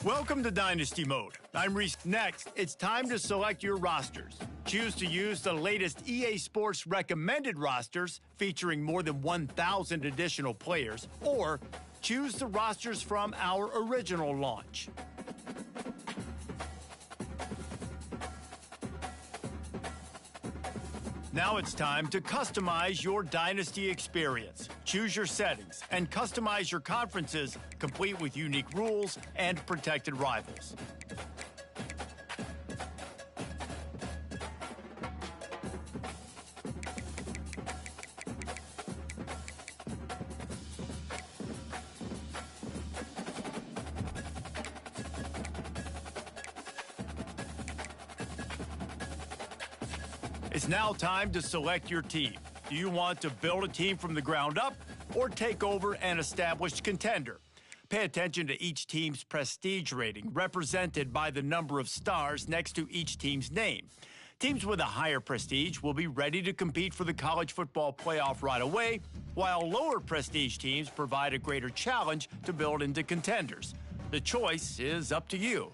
Welcome to Dynasty Mode. I'm Reese. Next, it's time to select your rosters. Choose to use the latest EA Sports recommended rosters featuring more than 1,000 additional players, or choose the rosters from our original launch. Now it's time to customize your Dynasty experience. Choose your settings and customize your conferences, complete with unique rules and protected rivals. It's now time to select your team. Do you want to build a team from the ground up or take over an established contender? Pay attention to each team's prestige rating, represented by the number of stars next to each team's name. Teams with a higher prestige will be ready to compete for the college football playoff right away, while lower prestige teams provide a greater challenge to build into contenders. The choice is up to you.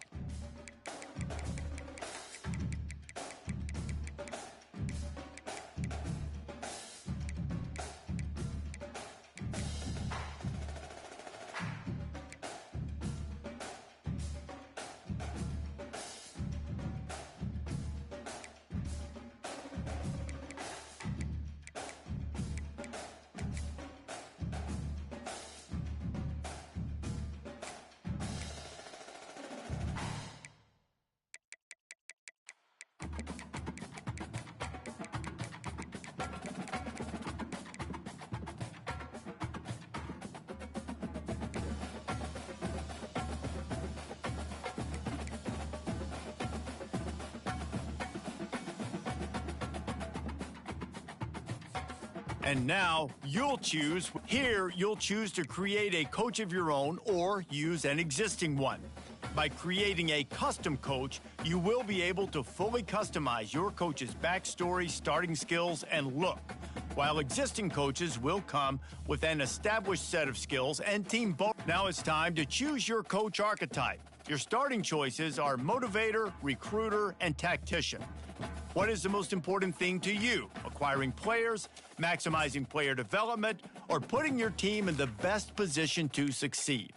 And now you'll choose. Here, you'll choose to create a coach of your own or use an existing one. By creating a custom coach, you will be able to fully customize your coach's backstory, starting skills, and look, while existing coaches will come with an established set of skills and team bonus. Now it's time to choose your coach archetype. Your starting choices are motivator, recruiter, and tactician. What is the most important thing to you? Acquiring players, maximizing player development, or putting your team in the best position to succeed?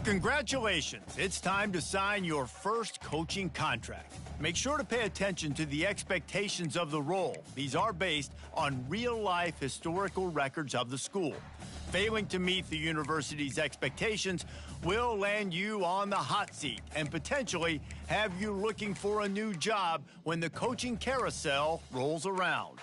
Congratulations, it's time to sign your first coaching contract. Make sure to pay attention to the expectations of the role. These are based on real-life historical records of the school. Failing to meet the university's expectations will land you on the hot seat and potentially have you looking for a new job when the coaching carousel rolls around.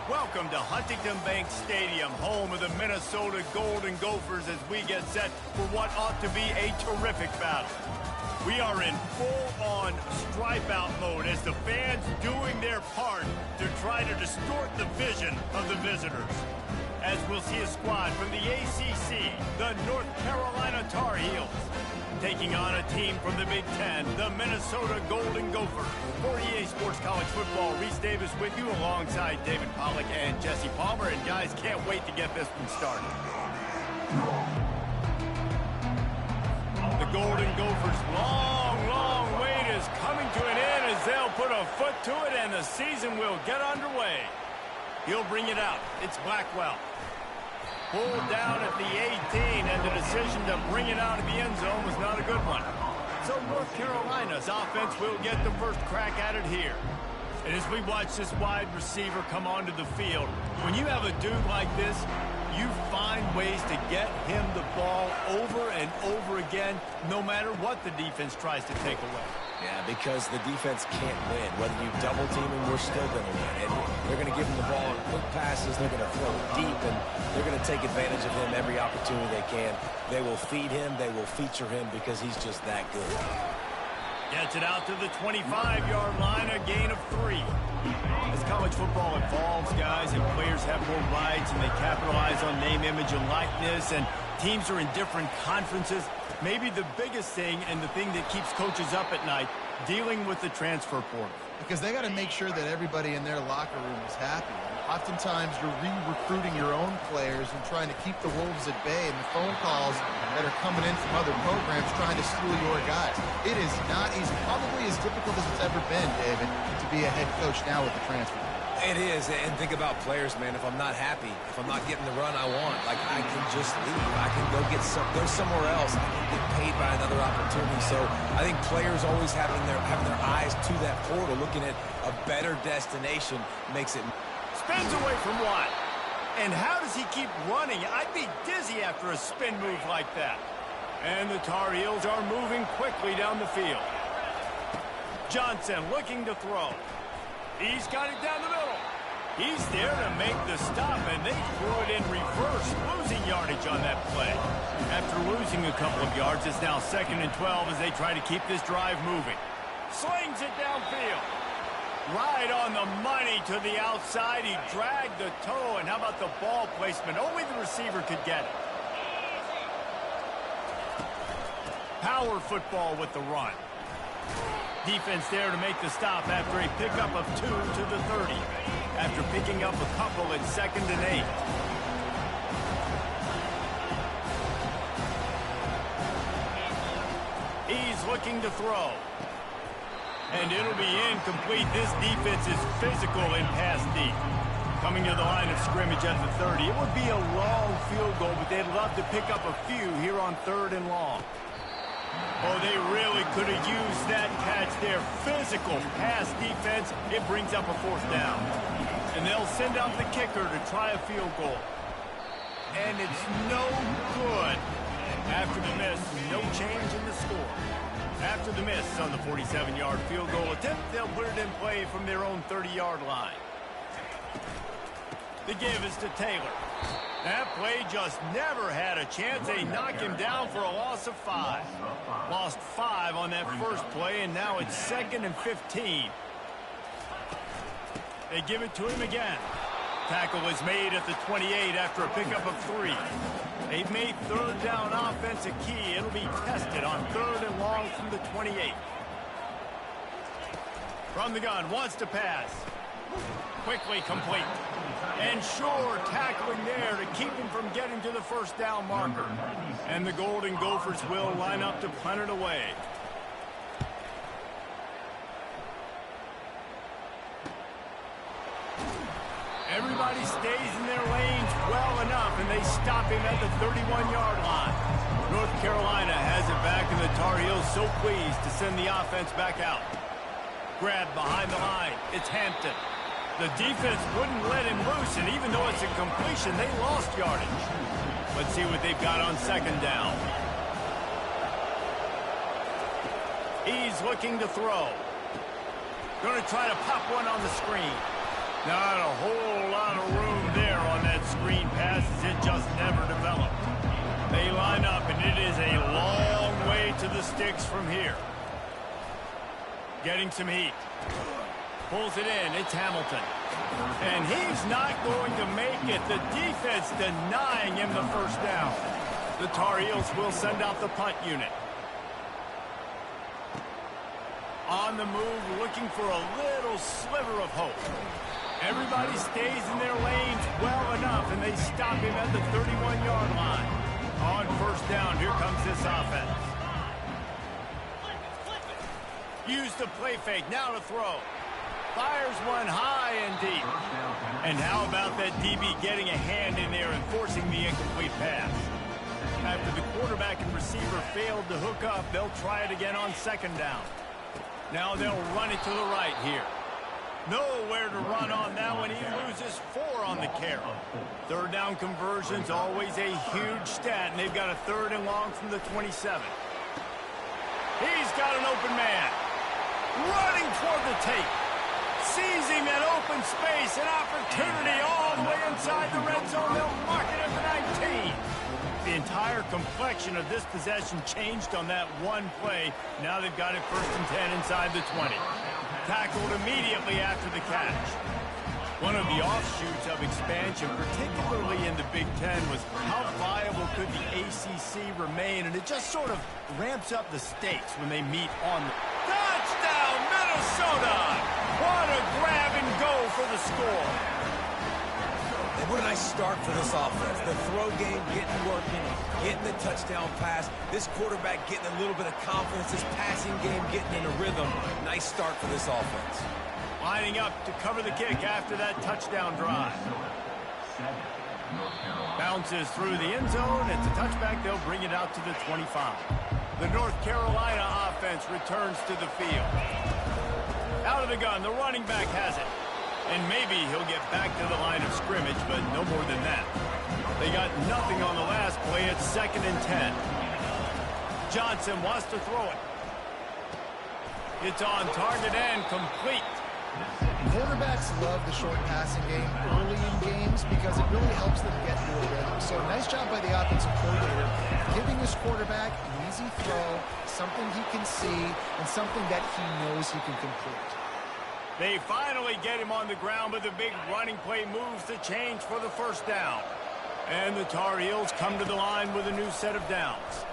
Welcome to Huntington Bank Stadium, home of the Minnesota Golden Gophers, as we get set for what ought to be a terrific battle. We are in full-on stripe-out mode as the fans doing their part to try to distort the vision of the visitors. As we'll see a squad from the ACC, the North Carolina Tar Heels, taking on a team from the Big Ten, the Minnesota Golden Gophers. For EA Sports College Football, Reese Davis with you alongside David Pollack and Jesse Palmer. And guys, can't wait to get this one started. The Golden Gophers' long wait is coming to an end as they'll put a foot to it and the season will get underway. He'll bring it out. It's Blackwell. Pulled down at the 18, and the decision to bring it out of the end zone was not a good one. So North Carolina's offense will get the first crack at it here. And as we watch this wide receiver come onto the field, when you have a dude like this, you find ways to get him the ball over and over again, no matter what the defense tries to take away. Yeah, because the defense can't win. Whether you double team him, we're still going to win. And they're going to give him the ball in quick passes. They're going to throw it deep, and they're going to take advantage of him every opportunity they can. They will feed him. They will feature him because he's just that good. Gets it out to the 25-yard line, a gain of 3. As college football evolves, guys, and players have more rights and they capitalize on name, image, and likeness, and teams are in different conferences, maybe the biggest thing and the thing that keeps coaches up at night, dealing with the transfer portal. Because they got to make sure that everybody in their locker room is happy. Oftentimes, you're re-recruiting your own players and trying to keep the Wolves at bay, and the phone calls that are coming in from other programs trying to steal your guys. It is not easy, probably as difficult as it's ever been, David, to be a head coach now with the transfer. It is, and think about players, man. If I'm not happy, if I'm not getting the run I want, like, I can just leave. I can go somewhere else. I can get paid by another opportunity. So I think players always having their eyes to that portal, looking at a better destination, makes it. Spins away from one. And how does he keep running? I'd be dizzy after a spin move like that. And the Tar Heels are moving quickly down the field. Johnson looking to throw. He's got it down the middle. He's there to make the stop, and they threw it in reverse, losing yardage on that play. After losing a couple of yards, it's now 2nd and 12 as they try to keep this drive moving. Slings it downfield. Right on the money to the outside. He dragged the toe, and how about the ball placement? Only the receiver could get it. Power football with the run. Defense there to make the stop after a pickup of 2 to the 30. After picking up a couple at 2nd and 8. He's looking to throw. And it'll be incomplete. This defense is physical in pass deep. Coming to the line of scrimmage at the 30. It would be a long field goal, but they'd love to pick up a few here on 3rd and long. Oh, they really could have used that catch there. Physical pass defense. It brings up a 4th down. And they'll send out the kicker to try a field goal. And it's no good. After the miss, no change in the score. After the miss on the 47-yard field goal attempt, they'll put it in play from their own 30-yard line. The give is to Taylor. That play just never had a chance. They knock him down for a loss of 5. Lost 5 on that first play, and now it's 2nd and 15. They give it to him again. Tackle is made at the 28 after a pickup of 3. They've made 3rd down offense a key. It'll be tested on 3rd and long from the 28. From the gun, wants to pass. Quickly complete. And sure tackling there to keep him from getting to the 1st down marker. And the Golden Gophers will line up to punt it away. Everybody stays in their lanes well enough, and they stop him at the 31-yard line. North Carolina has it back, and the Tar Heels so pleased to send the offense back out. Grab behind the line. It's Hampton. The defense wouldn't let him loose, and even though it's a completion, they lost yardage. Let's see what they've got on 2nd down. He's looking to throw. Going to try to pop one on the screen. Not a whole lot of room there on that screen pass as it just never developed. They line up, and it is a long way to the sticks from here. Getting some heat. Pulls it in. It's Hamilton. And he's not going to make it. The defense denying him the first down. The Tar Heels will send out the punt unit. On the move, looking for a little sliver of hope. Everybody stays in their lanes well enough, and they stop him at the 31-yard line. On first down, here comes this offense. Use the play fake, now to throw. Fires one high and deep. And how about that DB getting a hand in there and forcing the incomplete pass? After the quarterback and receiver failed to hook up, they'll try it again on second down. Now they'll run it to the right here. Nowhere to run on that one. He loses 4 on the carry. Third down conversion's always a huge stat, and they've got a 3rd and long from the 27. He's got an open man. Running toward the tape. Seizing that open space, an opportunity all the way inside the red zone. They'll mark it at the 19. The entire complexion of this possession changed on that one play. Now they've got it 1st and 10 inside the 20. Tackled immediately after the catch. One of the offshoots of expansion, particularly in the Big Ten, was how viable could the ACC remain, and it just sort of ramps up the stakes when they meet on the touchdown, Minnesota! What a grab and go for the score. And what a nice start for this offense. The throw game getting working, getting the touchdown pass. This quarterback getting a little bit of confidence. This passing game getting in a rhythm. Nice start for this offense. Lining up to cover the kick after that touchdown drive. Bounces through the end zone. It's a touchback. They'll bring it out to the 25. The North Carolina offense returns to the field. Out of the gun, the running back has it. And maybe he'll get back to the line of scrimmage, but no more than that. They got nothing on the last play. It's 2nd and 10. Johnson wants to throw it. It's on target and complete. Quarterbacks love the short passing game early in games because it really helps them get into a rhythm. So nice job by the offensive coordinator, giving his quarterback an easy throw, something he can see, and something that he knows he can complete. They finally get him on the ground, but the big running play moves the change for the first down. And the Tar Heels come to the line with a new set of downs.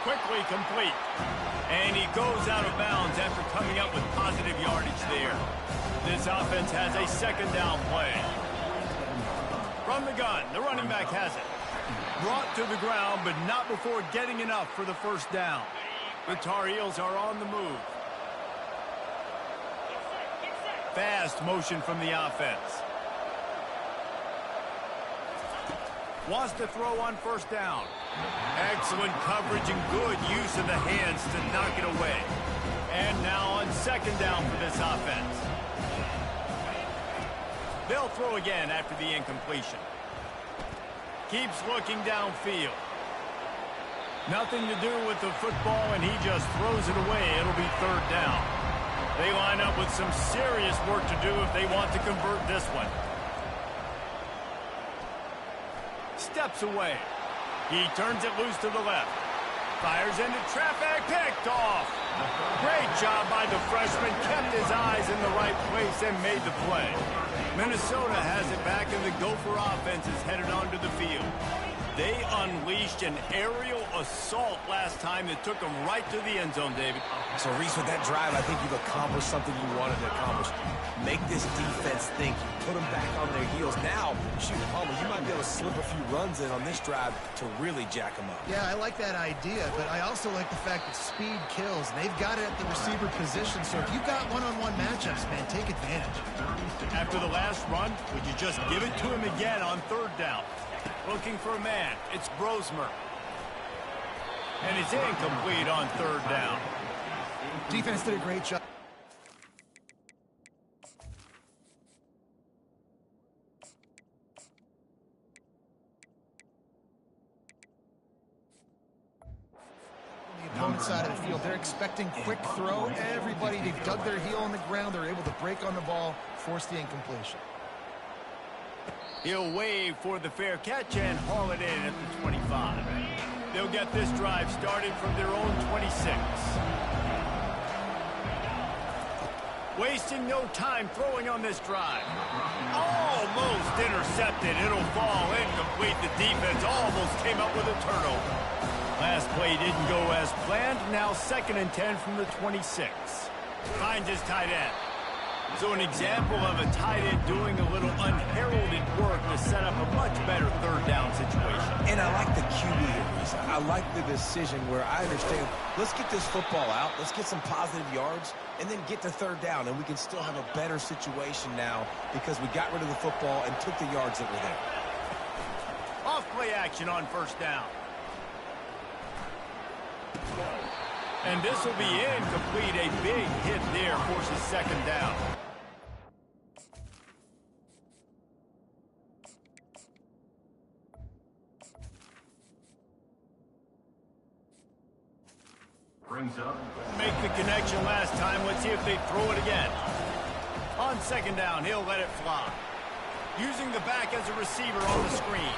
Quickly complete. And he goes out of bounds after coming up with positive yardage there. This offense has a 2nd down play. From the gun, the running back has it. Brought to the ground, but not before getting enough for the first down. The Tar Heels are on the move. Fast motion from the offense. Wants to throw on first down. Excellent coverage and good use of the hands to knock it away. And now on 2nd down for this offense. They'll throw again after the incompletion. Keeps looking downfield. Nothing to do with the football, and he just throws it away. It'll be 3rd down. They line up with some serious work to do if they want to convert this one. Steps away. He turns it loose to the left. Fires into traffic, picked off. Great job by the freshman. Kept his eyes in the right place and made the play. Minnesota has it back, and the Gopher offense is headed onto the field. They unleashed an aerial assault last time that took them right to the end zone, David. So, Reese, with that drive, I think you've accomplished something you wanted to accomplish. Make this defense think. Put them back on their heels. Now, shoot, Palmer, you might be able to slip a few runs in on this drive to really jack them up. Yeah, I like that idea, but I also like the fact that speed kills. They've got it at the receiver position, so if you've got one-on-one matchups, man, take advantage. After the last run, would you just give it to him again on 3rd down? Looking for a man. It's Brosmer. And it's incomplete on 3rd down. Defense did a great job. On the opponent's side of the field. They're expecting quick throw. Everybody, they've dug their heel on the ground. They're able to break on the ball, force the incompletion. He'll wave for the fair catch and haul it in at the 25. They'll get this drive started from their own 26. Wasting no time throwing on this drive. Almost intercepted. It'll fall incomplete. The defense almost came up with a turnover. Last play didn't go as planned. Now 2nd and 10 from the 26. Finds his tight end. So an example of a tight end doing a little unheralded work to set up a much better 3rd down situation. And I like the QB here, Reese. I like the decision where I understand, let's get this football out, let's get some positive yards, and then get to 3rd down, and we can still have a better situation now because we got rid of the football and took the yards that were there. Off play action on 1st down. And this will be incomplete. A big hit there forces 2nd down. Brings up. Make the connection last time. Let's see if they throw it again. On 2nd down, he'll let it fly. Using the back as a receiver on the screen.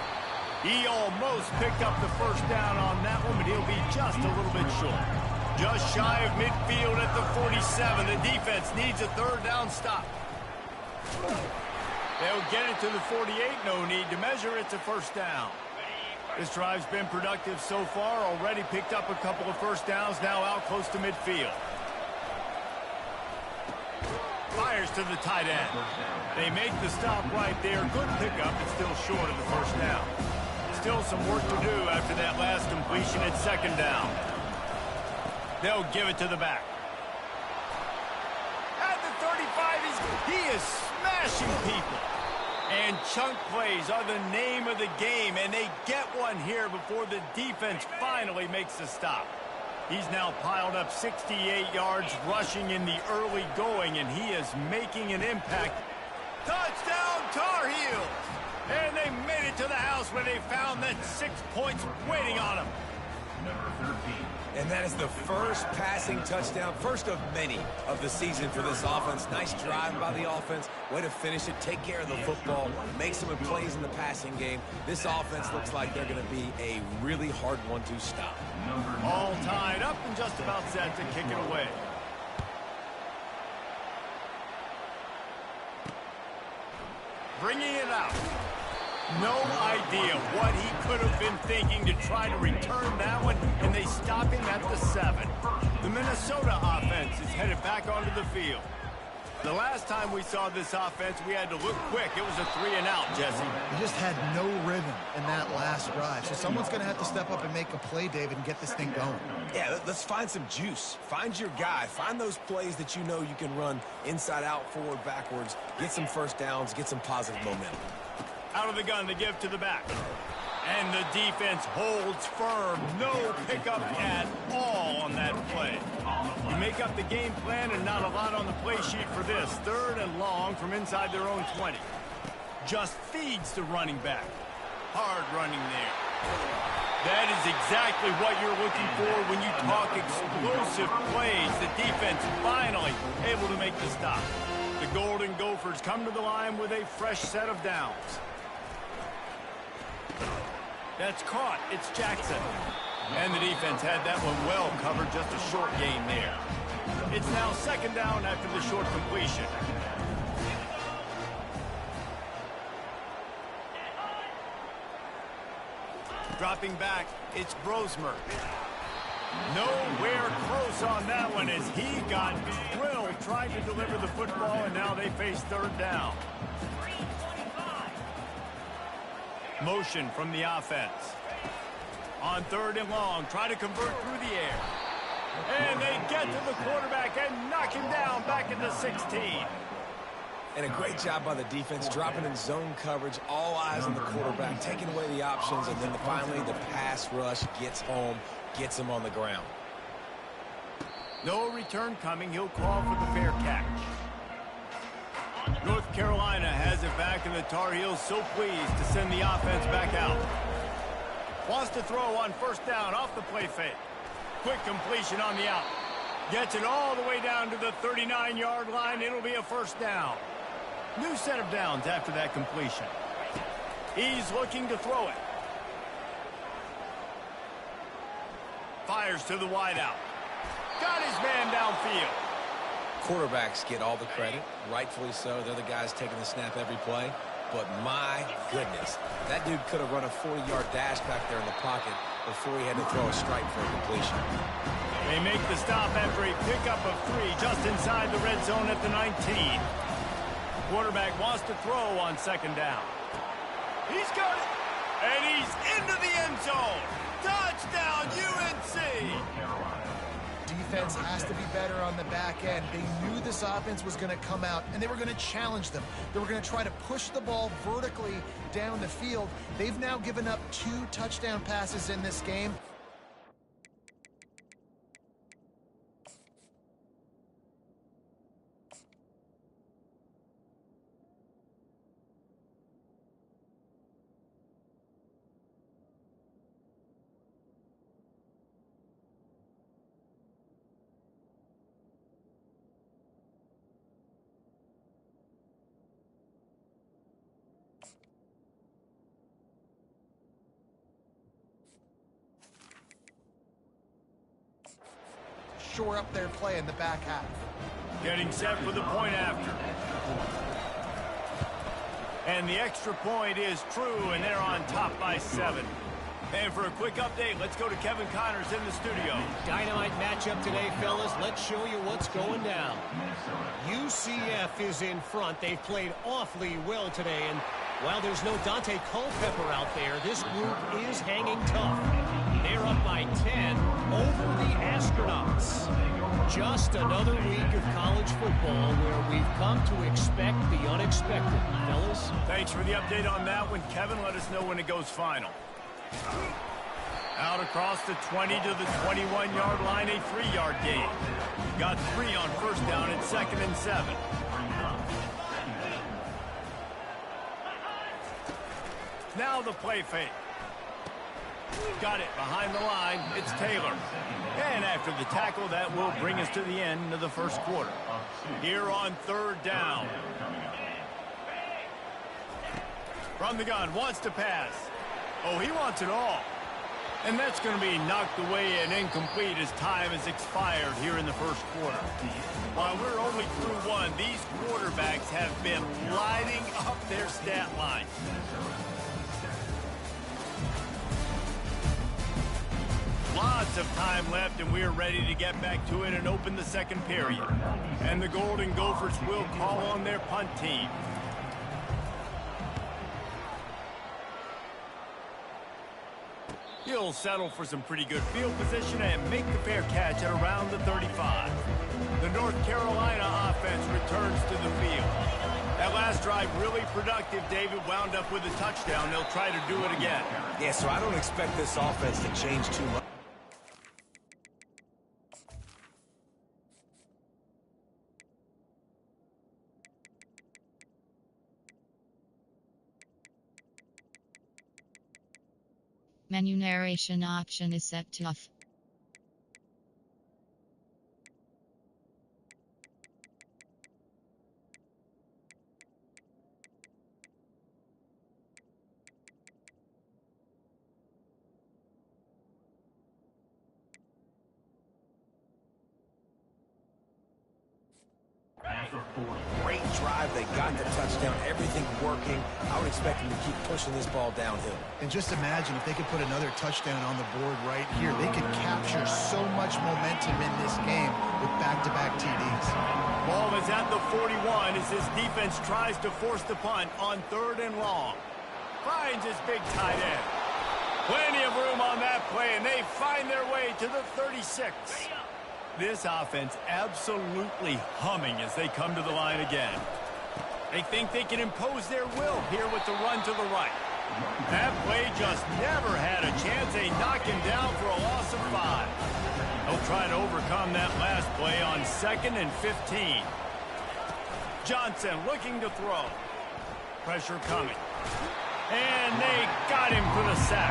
He almost picked up the 1st down on that one, but he'll be just a little bit short. Just shy of midfield at the 47. The defense needs a 3rd down stop. They'll get it to the 48. No need to measure. It's a 1st down. This drive's been productive so far. Already picked up a couple of 1st downs. Now out close to midfield. Fires to the tight end. They make the stop right there. Good pickup, but still short of the 1st down. Still some work to do after that last completion at 2nd down. They'll give it to the back. At the 35, he is smashing people. And chunk plays are the name of the game, and they get one here before the defense finally makes the stop. He's now piled up 68 yards rushing in the early going, and he is making an impact. Touchdown, Tar Heels! And they made it to the house where they found that 6 points waiting on them. Number 13. And that is the first passing touchdown, first of many of the season for this offense. Nice drive by the offense. Way to finish it, take care of the football, make some plays in the passing game. This offense looks like they're going to be a really hard one to stop. All tied up and just about set to kick it away. Bringing it out. No idea what he could have been thinking to try to return that one, and they stop him at the 7. The Minnesota offense is headed back onto the field. The last time we saw this offense, we had to look quick. It was a 3-and-out, Jesse. They just had no rhythm in that last drive. So someone's going to have to step up and make a play, David, and get this thing going. Yeah, let's find some juice. Find your guy. Find those plays that you know you can run inside out, forward, backwards. Get some 1st downs. Get some positive momentum. Out of the gun to give to the back. And the defense holds firm. No pickup at all on that play. You make up the game plan and not a lot on the play sheet for this. 3rd and long from inside their own 20. Just feeds the running back. Hard running there. That is exactly what you're looking for when you talk explosive plays. The defense finally able to make the stop. The Golden Gophers come to the line with a fresh set of downs. That's caught. It's Jackson. And the defense had that one well covered. Just a short gain there. It's now 2nd down after the short completion. Dropping back, it's Brosmer. Nowhere close on that one as he got drilled trying to deliver the football, and now they face 3rd down. Motion from the offense. On 3rd and long, try to convert through the air. And they get to the quarterback and knock him down back at the 16. And a great job by the defense, dropping in zone coverage, all eyes on the quarterback, taking away the options, and then finally the pass rush gets home, gets him on the ground. No return coming. He'll call for the fair catch. North Carolina has it back, and the Tar Heels so pleased to send the offense back out. Wants to throw on 1st down off the play fake. quick completion on the out. Gets it all the way down to the 39-yard line. It'll be a first down. New set of downs after that completion. He's looking to throw it. Fires to the wideout. Got his man downfield. Quarterbacks get all the credit, rightfully so. They're the guys taking the snap every play. But my goodness, that dude could have run a 40-yard dash back there in the pocket before he had to throw a strike for a completion. They make the stop after a pickup of 3 just inside the red zone at the 19. Quarterback wants to throw on second down. He's got it, and he's into the end zone. Touchdown, UNC! Defense has to be better on the back end. They knew this offense was going to come out, and they were going to challenge them. They were going to try to push the ball vertically down the field. They've now given up 2 touchdown passes in this game. Shore up their play in the back half. Getting set for the point after. And the extra point is true, and they're on top by 7. And for a quick update, let's go to Kevin Connors in the studio. Dynamite matchup today, fellas. Let's show you what's going down. UCF is in front. They've played awfully well today, and while there's no Dante Culpepper out there, this group is hanging tough. They're up by 10 over the Astronauts. Just another week of college football where we've come to expect the unexpected, fellas. Thanks for the update on that one, Kevin. Let us know when it goes final. Out across the 20 to the 21-yard line, a 3-yard gain. Got 3 on first down at 2nd and 7. Now the play fake. Got it behind the line. It's Taylor. And after the tackle, that will bring us to the end of the first quarter. Here on 3rd down. From the gun, wants to pass. Oh, he wants it all. And that's going to be knocked away and incomplete as time has expired here in the first quarter. While we're only through 1, these quarterbacks have been lighting up their stat line. Lots of time left, and we're ready to get back to it and open the second period. And the Golden Gophers will call on their punt team. He'll settle for some pretty good field position and make the fair catch at around the 35. The North Carolina offense returns to the field. That last drive really productive. David wound up with a touchdown. They'll try to do it again. Yeah, so I don't expect this offense to change too much. Menu narration option is set to off. Great drive. They got the touchdown. Everything working. I would expect them to keep pushing this ball downhill. And just imagine if they could put another touchdown on the board right here. They could capture so much momentum in this game with back-to-back TDs. Ball is at the 41 as his defense tries to force the punt on 3rd and long. Finds his big tight end. Plenty of room on that play, and they find their way to the 36. This offense absolutely humming as they come to the line again. They think they can impose their will here with the run to the right. That play just never had a chance. They knock him down for a loss of 5. They'll try to overcome that last play on 2nd and 15. Johnson looking to throw. Pressure coming. And they got him for the sack.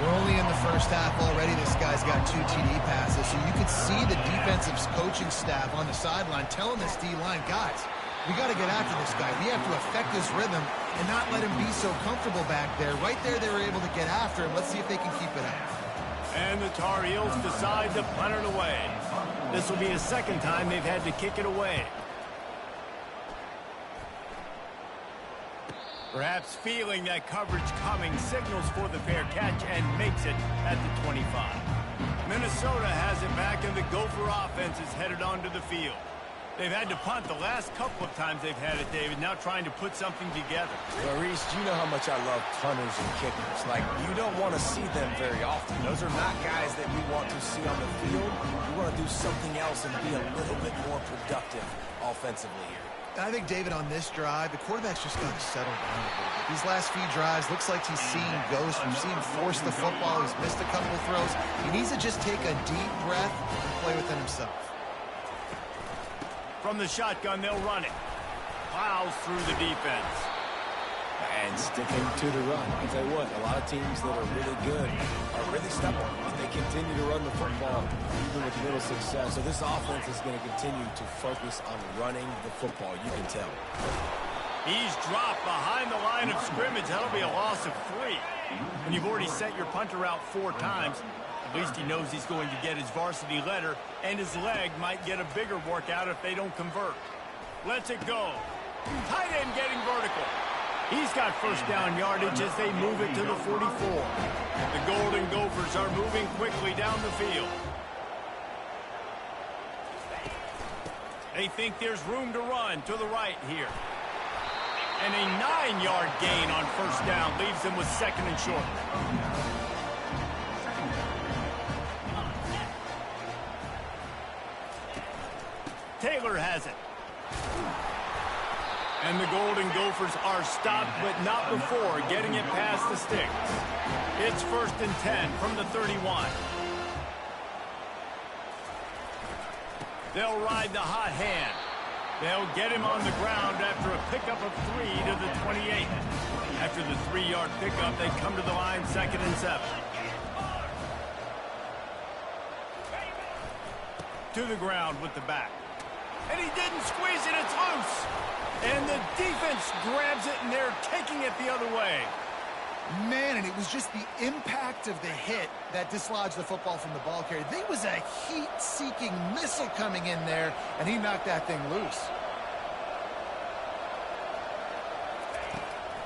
We're only in the first half already. This guy's got 2 TD passes, so you could see the defensive coaching staff on the sideline telling this D-line, guys, we got to get after this guy. We have to affect his rhythm and not let him be so comfortable back there. Right there, they were able to get after him. Let's see if they can keep it up. And the Tar Heels decide to punt it away. This will be the second time they've had to kick it away. Perhaps feeling that coverage coming, signals for the fair catch and makes it at the 25. Minnesota has it back, and the Gopher offense is headed onto the field. They've had to punt the last couple of times they've had it, David, now trying to put something together. Well, Reese, you know how much I love punters and kickers. Like, you don't want to see them very often. Those are not guys that we want to see on the field. We want to do something else and be a little bit more productive offensively here. I think, David, on this drive, the quarterback's just got to settle down a little bit. These last few drives, looks like he's seeing ghosts. We've seen him force the football. He's missed a couple of throws. He needs to just take a deep breath and play within himself. From the shotgun, they'll run it. Plows through the defense. And sticking to the run. I'll tell you what, a lot of teams that are really good are really stubborn. And they continue to run the football, even with little success. So this offense is going to continue to focus on running the football. You can tell. He's dropped behind the line of scrimmage. That'll be a loss of 3. And you've already sent your punter out 4 times. At least he knows he's going to get his varsity letter, and his leg might get a bigger workout if they don't convert. Lets it go. Tight end getting vertical. He's got first down yardage as they move it to the 44. The Golden Gophers are moving quickly down the field. They think there's room to run to the right here. And a 9-yard gain on first down leaves them with 2nd and short. Taylor has it. And the Golden Gophers are stopped, but not before getting it past the sticks. It's 1st and 10 from the 31. They'll ride the hot hand. They'll get him on the ground after a pickup of 3 to the 28. After the 3-yard pickup, they come to the line 2nd and 7. To the ground with the back. And he didn't squeeze it, it's loose. And the defense grabs it, and they're taking it the other way. Man, and it was just the impact of the hit that dislodged the football from the ball carrier. There was a heat-seeking missile coming in there, and he knocked that thing loose.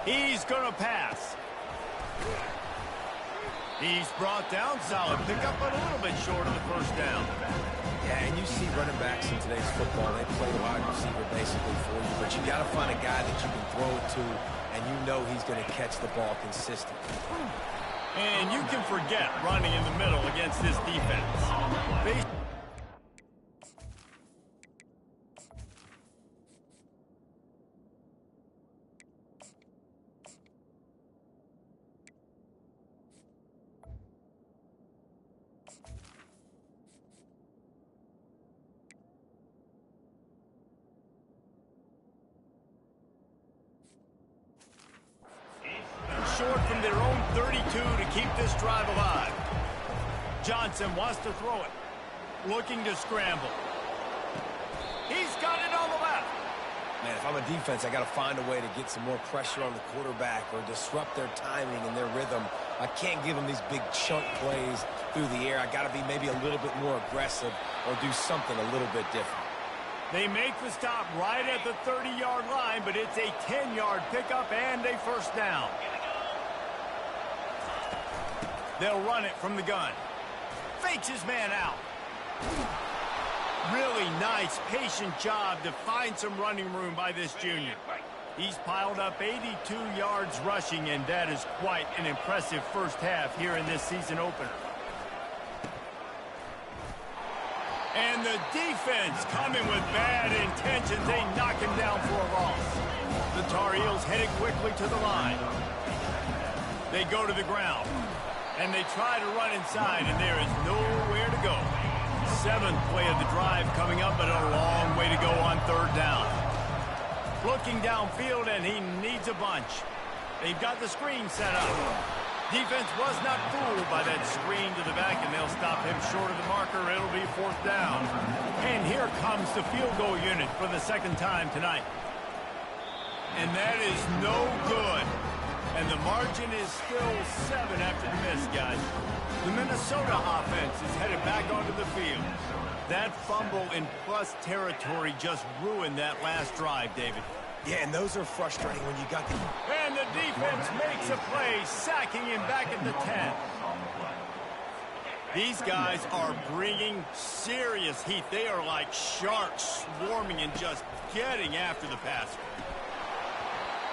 He's going to pass. He's brought down, solid pickup, but a little bit short of the first down. Yeah, and you see running backs in today's football, they play the wide receiver basically for you, but you got to find a guy that you can throw it to, and you know he's going to catch the ball consistently. And you can forget running in the middle against this defense. Short from their own 32 to keep this drive alive. Johnson wants to throw it. Looking to scramble. He's got it on the left. Man, if I'm a defense, I got to find a way to get some more pressure on the quarterback or disrupt their timing and their rhythm. I can't give them these big chunk plays through the air. I got to be maybe a little bit more aggressive or do something a little bit different. They make the stop right at the 30-yard line, but it's a 10-yard pickup and a first down. They'll run it from the gun. Fakes his man out. Really nice, patient job to find some running room by this junior. He's piled up 82 yards rushing, and that is quite an impressive first half here in this season opener. And the defense coming with bad intentions. They knock him down for a loss. The Tar Heels headed quickly to the line. They go to the ground. And they try to run inside, and there is nowhere to go. 7th play of the drive coming up, but a long way to go on 3rd down. Looking downfield, and he needs a bunch. They've got the screen set up. Defense was not fooled by that screen to the back, and they'll stop him short of the marker. It'll be 4th down. And here comes the field goal unit for the 2nd time tonight. And that is no good. And the margin is still 7 after the miss, guys. The Minnesota offense is headed back onto the field. That fumble in plus territory just ruined that last drive, David. Yeah, and those are frustrating when you got the... And the defense makes a play, sacking him back at the 10. These guys are bringing serious heat. They are like sharks swarming and just getting after the passer.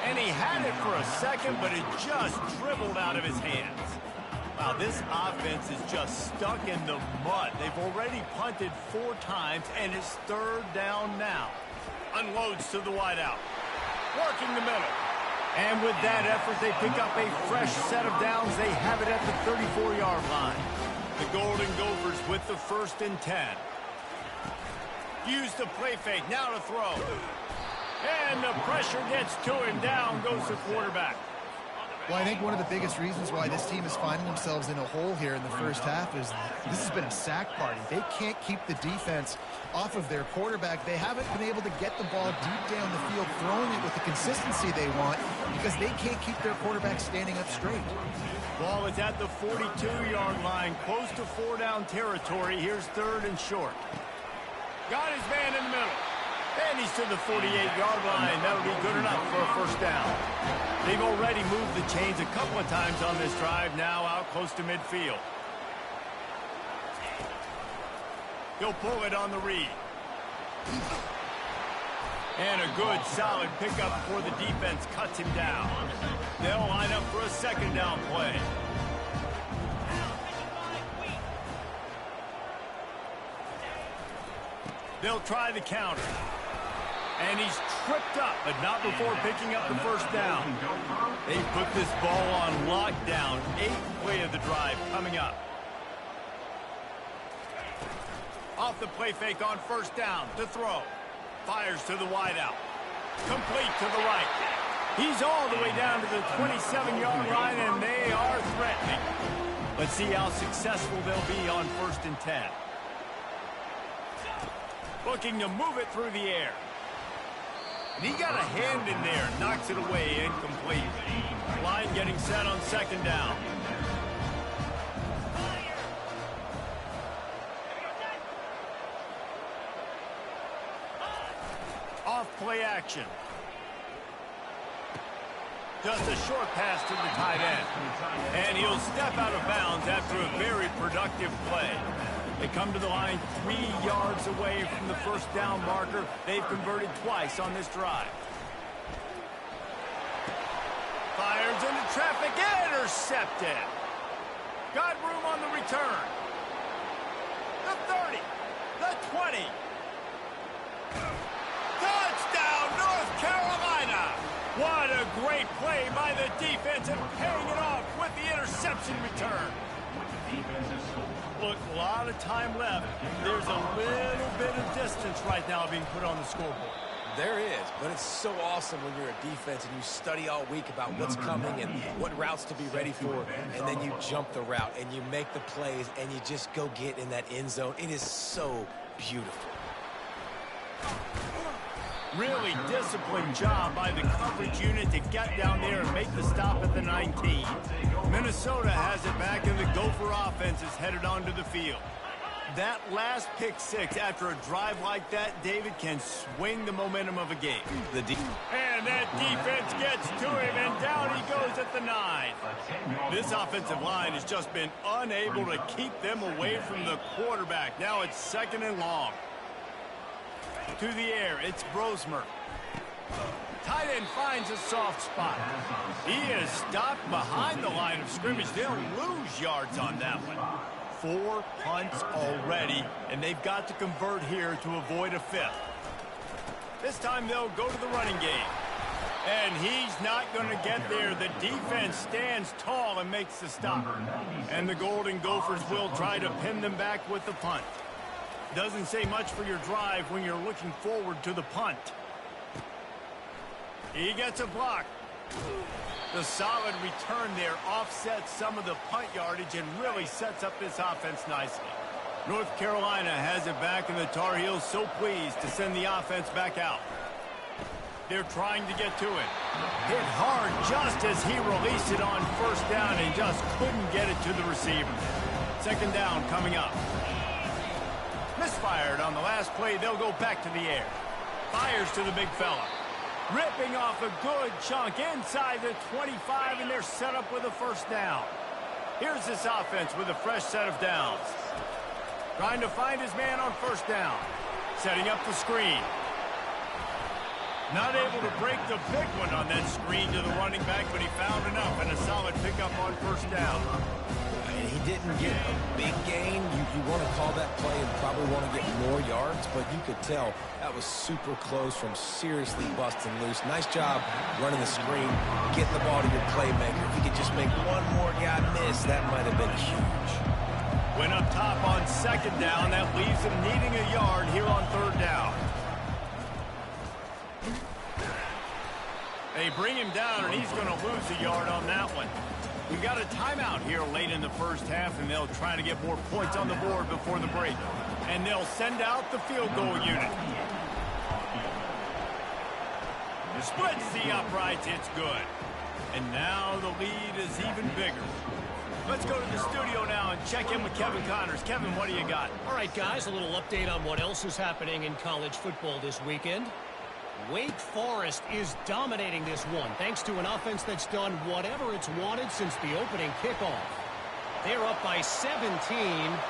And he had it for a second, but it just dribbled out of his hands. Wow, this offense is just stuck in the mud. They've already punted 4 times, and it's 3rd down now. Unloads to the wideout. Working the middle. And with that effort, they pick up a fresh set of downs. They have it at the 34-yard line. The Golden Gophers with the 1st and 10. Use the play fake. Now to throw. And the pressure gets to him. Down goes the quarterback. Well, I think one of the biggest reasons why this team is finding themselves in a hole here in the first half is this has been a sack party. They can't keep the defense off of their quarterback. They haven't been able to get the ball deep down the field, throwing it with the consistency they want because they can't keep their quarterback standing up straight. Ball is at the 42-yard line, close to 4-down territory. Here's 3rd and short. Got his man in the middle. And he's to the 48-yard line. That'll be good enough for a 1st down. They've already moved the chains a couple of times on this drive, now out close to midfield. He'll pull it on the read. And a good, solid pickup before the defense cuts him down. They'll line up for a 2nd down play. They'll try the counter. And he's tripped up, but not before picking up the 1st down. They put this ball on lockdown. 8th play of the drive coming up. Off the play fake on 1st down to throw. Fires to the wideout. Complete to the right. He's all the way down to the 27-yard line, and they are threatening. Let's see how successful they'll be on 1st and 10. Looking to move it through the air. And he got a hand in there, knocks it away, incomplete. Line getting set on 2nd down. Off play action. Just a short pass to the tight end. And he'll step out of bounds after a very productive play. They come to the line 3 yards away from the 1st down marker. They've converted twice on this drive. Fires into traffic, intercepted. Got room on the return. The 30, the 20. Touchdown, North Carolina. What a great play by the defense and paying it off with the interception return. Look, a lot of time left. There's a little bit of distance right now being put on the scoreboard. There is, but it's so awesome when you're a defense and you study all week about what's coming and what routes to be ready for, and then you jump the route and you make the plays and you just go get in that end zone. It is so beautiful. Really disciplined job by the coverage unit to get down there and make the stop at the 19. Minnesota has it back, and the Gopher offense is headed onto the field. That last pick 6 after a drive like that, David, can swing the momentum of a game. And that defense gets to him, and down he goes at the 9. This offensive line has just been unable to keep them away from the quarterback. Now it's 2nd and long. To the air, it's Brosmer. Tight end finds a soft spot. He is stopped behind the line of scrimmage. They'll lose yards on that one. 4 punts already, and they've got to convert here to avoid a 5th. This time they'll go to the running game. And he's not going to get there. The defense stands tall and makes the stop. And the Golden Gophers will try to pin them back with the punt. Doesn't say much for your drive when you're looking forward to the punt. He gets a block. The solid return there offsets some of the punt yardage and really sets up this offense nicely. North Carolina has it back, and the Tar Heels so pleased to send the offense back out. They're trying to get to it. Hit hard just as he released it on first down and just couldn't get it to the receiver. Second down coming up. Misfired on the last play. They'll go back to the air. Fires to the big fella. Ripping off a good chunk inside the 25, and they're set up with a first down. Here's this offense with a fresh set of downs. Trying to find his man on first down. Setting up the screen. Not able to break the big one on that screen to the running back, but he found enough and a solid pickup on first down. And he didn't get a big gain. You want to call that play and probably want to get more yards, but you could tell that was super close from seriously busting loose. Nice job running the screen, getting the ball to your playmaker. If he could just make one more guy miss, that might have been huge. Went up top on second down. That leaves him needing a yard here on third down. They bring him down, and he's going to lose a yard on that one. We've got a timeout here late in the first half, and they'll try to get more points on the board before the break. And they'll send out the field goal unit. Splits the uprights. It's good. And now the lead is even bigger. Let's go to the studio now and check in with Kevin Connors. Kevin, what do you got? All right, guys, a little update on what else is happening in college football this weekend. Wake Forest is dominating this one, thanks to an offense that's done whatever it's wanted since the opening kickoff. They're up by 17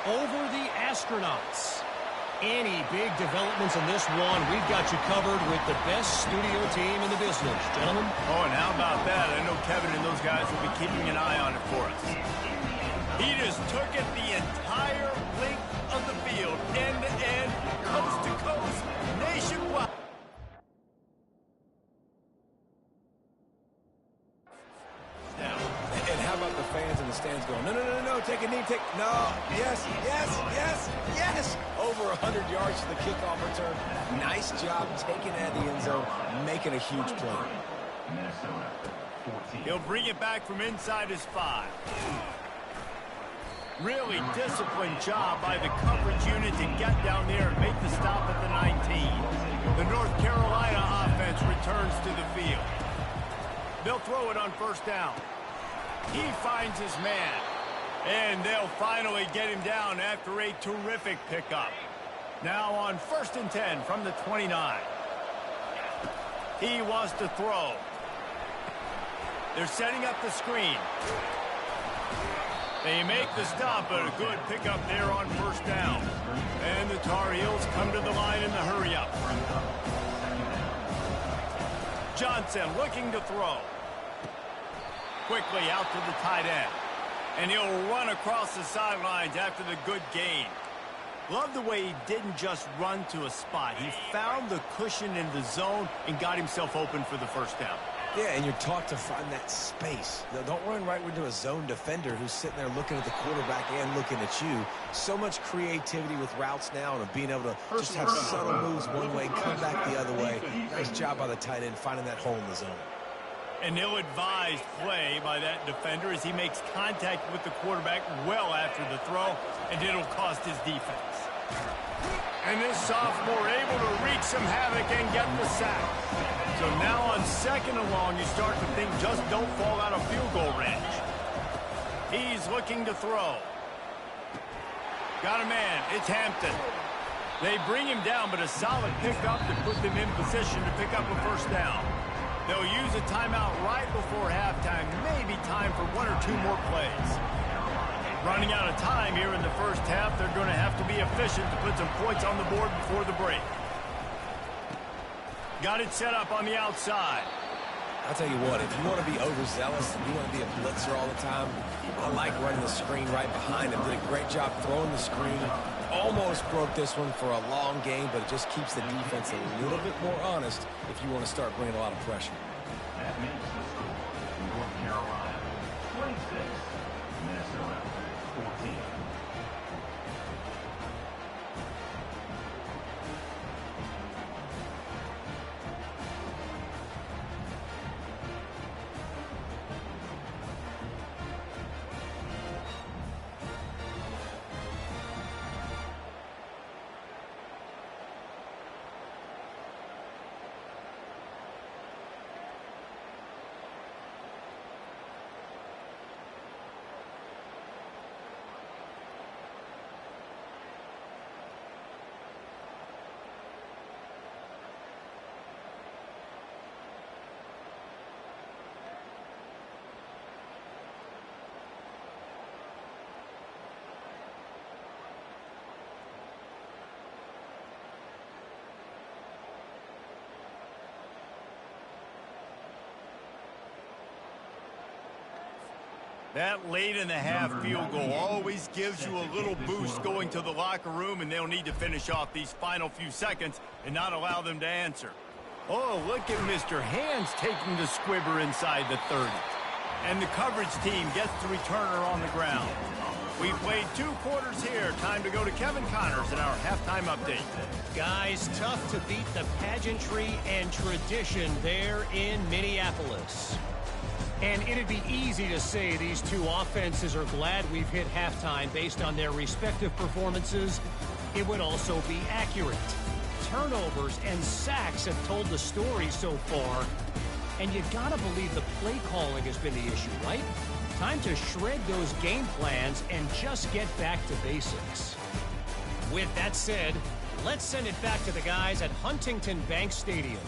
over the Astronauts. Any big developments in this one, we've got you covered with the best studio team in the business, gentlemen. Oh, and how about that? I know Kevin and those guys will be keeping an eye on it for us. He just took it the entire length of the field, end to end, coast to coast, nationwide. And how about the fans in the stands going, no, no, no, no, take a knee, no, yes, yes, yes, yes. Over 100 yards to the kickoff return. Nice job taking it out of the end zone, making a huge play. He'll bring it back from inside his 5. Really disciplined job by the coverage unit to get down there and make the stop at the 19. The North Carolina offense returns to the field. They'll throw it on first down. He finds his man. And they'll finally get him down after a terrific pickup. Now on 1st and 10 from the 29. He wants to throw. They're setting up the screen. They make the stop, but a good pickup there on first down. And the Tar Heels come to the line in the hurry-up. Johnson looking to throw. Quickly out to the tight end. And he'll run across the sidelines after the good gain. Love the way he didn't just run to a spot. He found the cushion in the zone and got himself open for the first down. Yeah, and you're taught to find that space. Don't run right into a zone defender who's sitting there looking at the quarterback and looking at you. So much creativity with routes now and being able to just have subtle moves one way, come back the other way. Nice job by the tight end finding that hole in the zone. An ill-advised play by that defender as he makes contact with the quarterback well after the throw, and it'll cost his defense. And this sophomore able to wreak some havoc and get the sack. So now on 2nd and long, you start to think just don't fall out of field goal range. He's looking to throw. Got a man. It's Hampton. They bring him down, but a solid pickup to put them in position to pick up a first down. They'll use a timeout right before halftime. Maybe time for 1 or 2 more plays. Running out of time here in the first half. They're going to have to be efficient to put some points on the board before the break. Got it set up on the outside. I'll tell you what, if you want to be overzealous and you want to be a blitzer all the time, I like running the screen right behind him. Did a great job throwing the screen. Almost broke this one for a long game, but it just keeps the defense a little bit more honest if you want to start bringing a lot of pressure. That makes the score North Carolina 26, Minnesota 14. That late in the half field goal always gives you a little boost going to the locker room, and they'll need to finish off these final few seconds and not allow them to answer. Oh, look at Mr. Hands taking the squibber inside the 30. And the coverage team gets the returner on the ground. We've played 2 quarters here. Time to go to Kevin Connors in our halftime update. Guys, tough to beat the pageantry and tradition there in Minneapolis. And it'd be easy to say these two offenses are glad we've hit halftime based on their respective performances. It would also be accurate. Turnovers and sacks have told the story so far. And you gotta believe the play calling has been the issue, right? Time to shred those game plans and just get back to basics. With that said, let's send it back to the guys at Huntington Bank Stadium.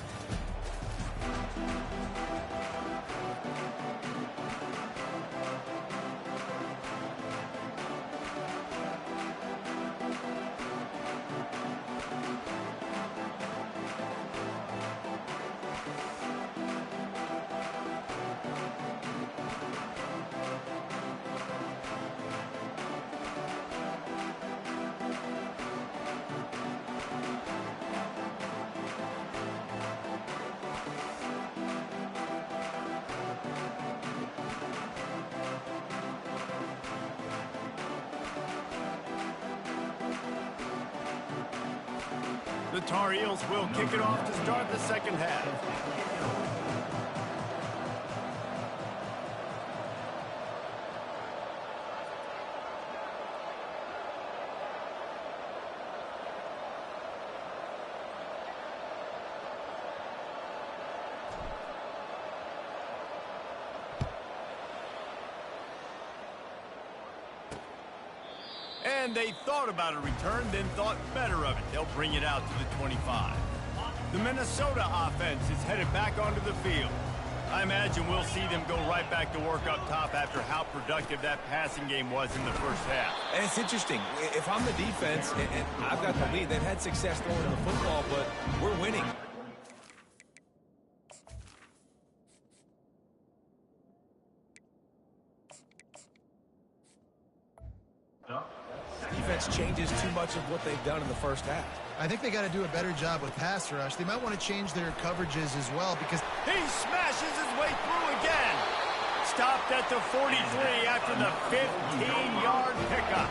The Tar Heels will kick it off to start the second half. And they thought about a return, then thought better of it. They'll bring it out to the 25. The Minnesota offense is headed back onto the field. I imagine we'll see them go right back to work up top after how productive that passing game was in the first half. And it's interesting. If I'm the defense and I've got the lead, they've had success throwing the football, but we're winning. Defense changes too much of what they've done in the first half. I think they got to do a better job with pass rush. They might want to change their coverages as well because he smashes his way through again. Stopped at the 43 after the 15-yard pickup.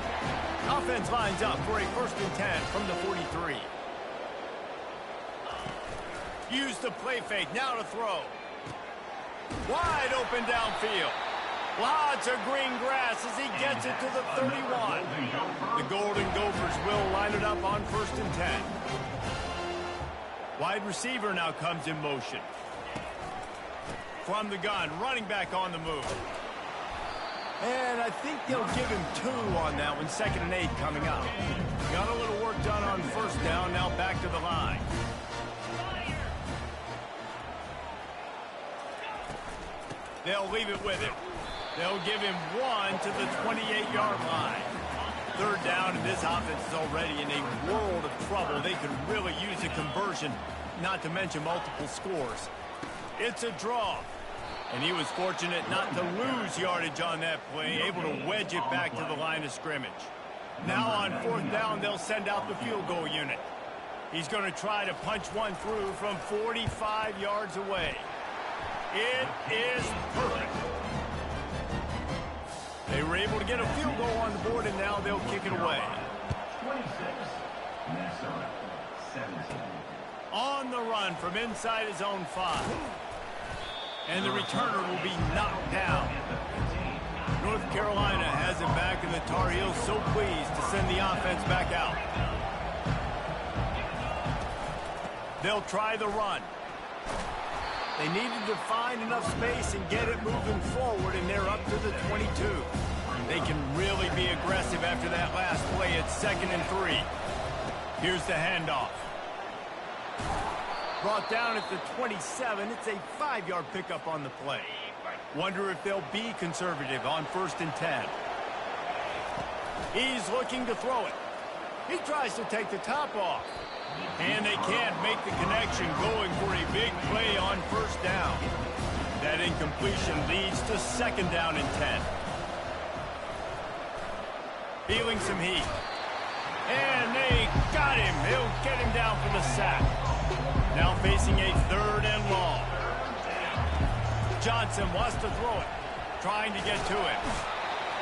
Offense lines up for a 1st and 10 from the 43. Use the play fake, now to throw. Wide open downfield. Lots of green grass as he gets it to the 31. The Golden Gophers will line it up on 1st and 10. Wide receiver now comes in motion. From the gun, running back on the move. And I think they'll give him 2 on that one, 2nd and 8 coming up. Got a little work done on 1st down, now back to the line. They'll leave it with him. They'll give him 1 to the 28-yard line. 3rd down, and this offense is already in a world of trouble. They could really use a conversion, not to mention multiple scores. It's a draw, and he was fortunate not to lose yardage on that play, able to wedge it back to the line of scrimmage. Now on 4th down, they'll send out the field goal unit. He's going to try to punch one through from 45 yards away. It is perfect. They were able to get a field goal on the board, and now they'll kick it away. 26, Minnesota, 17. On the run from inside his own 5. And the returner will be knocked down. North Carolina has it back, and the Tar Heels so pleased to send the offense back out. They'll try the run. They needed to find enough space and get it moving forward, and they're up to the 22. They can really be aggressive after that last play at 2nd and 3. Here's the handoff. Brought down at the 27. It's a 5-yard pickup on the play. Wonder if they'll be conservative on 1st and 10. He's looking to throw it. He tries to take the top off. And they can't make the connection, going for a big play on 1st down. That incompletion leads to 2nd down and 10. Feeling some heat. And they got him. He'll get him down for the sack. Now facing a 3rd and long. Johnson wants to throw it. Trying to get to it.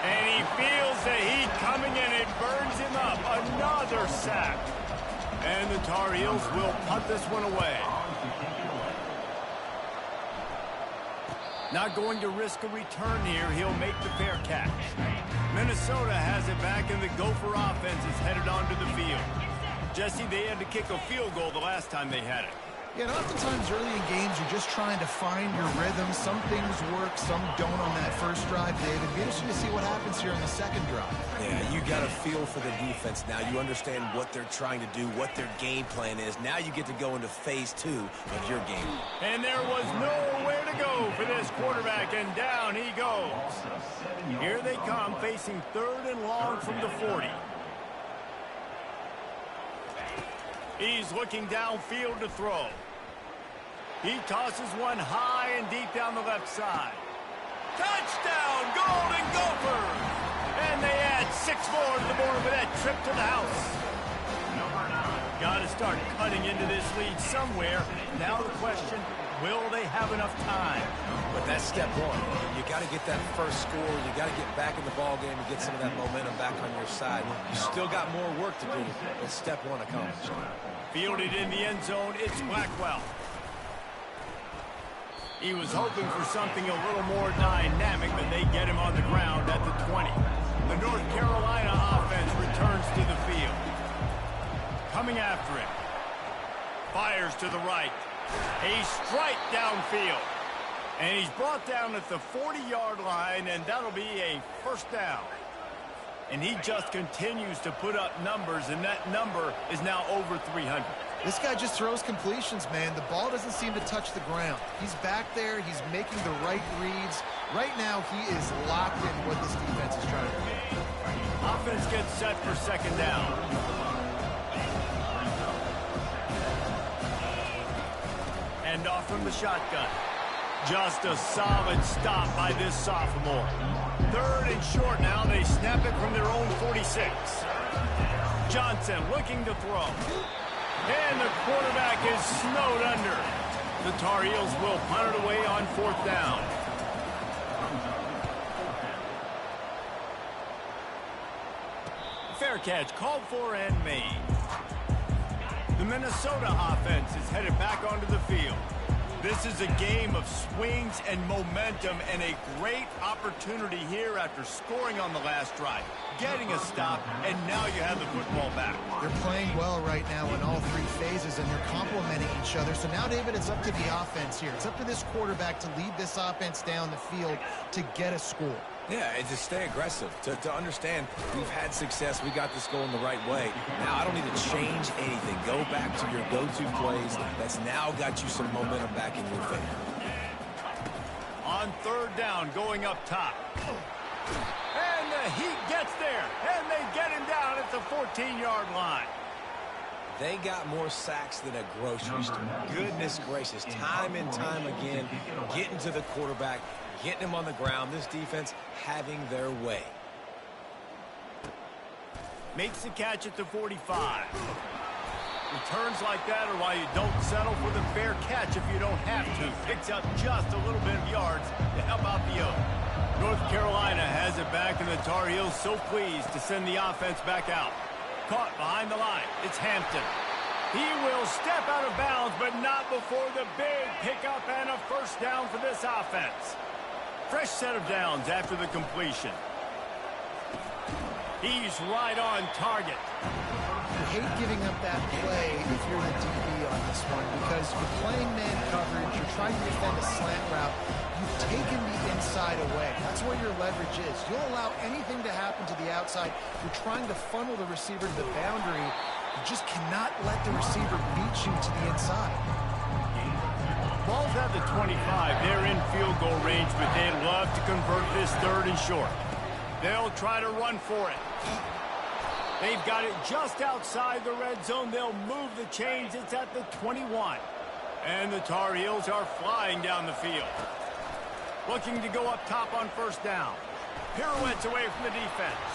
And he feels the heat coming and it burns him up. Another sack. And the Tar Heels will punt this one away. Not going to risk a return here. He'll make the fair catch. Minnesota has it back, and the Gopher offense is headed onto the field. Jesse, they had to kick a field goal the last time they had it. Yeah, and oftentimes early in games, you're just trying to find your rhythm. Some things work, some don't on that first drive, David. Be interesting to see what happens here in the second drive. Yeah, you got a feel for the defense now. You understand what they're trying to do, what their game plan is. Now you get to go into phase 2 of your game. And there was nowhere to go for this quarterback, and down he goes. Here they come, facing 3rd and long from the 40. He's looking downfield to throw. He tosses one high and deep down the left side. Touchdown, Golden Gophers! And they add 6 more to the board with that trip to the house. Got to start cutting into this lead somewhere. Now the question, will they have enough time? But that's step 1. You got to get that first score. You got to get back in the ball game and get some of that momentum back on your side. You still got more work to do, but step 1 accomplished. Fielded in the end zone, it's Blackwell. He was hoping for something a little more dynamic, but they get him on the ground at the 20. The North Carolina offense returns to the field. Coming after him. Fires to the right. A strike downfield. And he's brought down at the 40-yard line, and that'll be a first down. And he just continues to put up numbers, and that number is now over 300. This guy just throws completions, man. The ball doesn't seem to touch the ground. He's back there. He's making the right reads. Right now, he is locked in what this defense is trying to do. Offense gets set for second down. And off from the shotgun. Just a solid stop by this sophomore. 3rd and short now. They snap it from their own 46. Johnson looking to throw. And the quarterback is snowed under. The Tar Heels will punt it away on 4th down. Fair catch called for and made. The Minnesota offense is headed back onto the field. This is a game of swings and momentum, and a great opportunity here after scoring on the last drive, getting a stop, and now you have the football back. They're playing well right now in all 3 phases, and they're complementing each other. So now, David, it's up to the offense here. It's up to this quarterback to lead this offense down the field to get a score. Yeah, and to stay aggressive, to understand we've had success, we got this going the right way. Now I don't need to change anything. Go back to your go-to plays. That's now got you some momentum back in your favor. On 3rd down, going up top. And the Heat gets there, and they get him down at the 14-yard line. They got more sacks than a grocery store. Goodness gracious, time and time again, getting to the quarterback, getting him on the ground. This defense having their way. Makes the catch at the 45. Returns like that are why you don't settle for the fair catch if you don't have to. Picks up just a little bit of yards to help out the yoke. North Carolina has it back, and the Tar Heels so pleased to send the offense back out. Caught behind the line. It's Hampton. He will step out of bounds, but not before the big pickup and a first down for this offense. Fresh set of downs after the completion. He's right on target. You hate giving up that play if you're the DB on this one, because you're playing man coverage, you're trying to defend a slant route, you've taken the inside away. That's where your leverage is. You'll allow anything to happen to the outside. You're trying to funnel the receiver to the boundary. You just cannot let the receiver beat you to the inside. Ball's at the 25. They're in field goal range, but they'd love to convert this 3rd and short. They'll try to run for it. They've got it just outside the red zone. They'll move the chains. It's at the 21. And the Tar Heels are flying down the field. Looking to go up top on first down. Pirouettes away from the defense.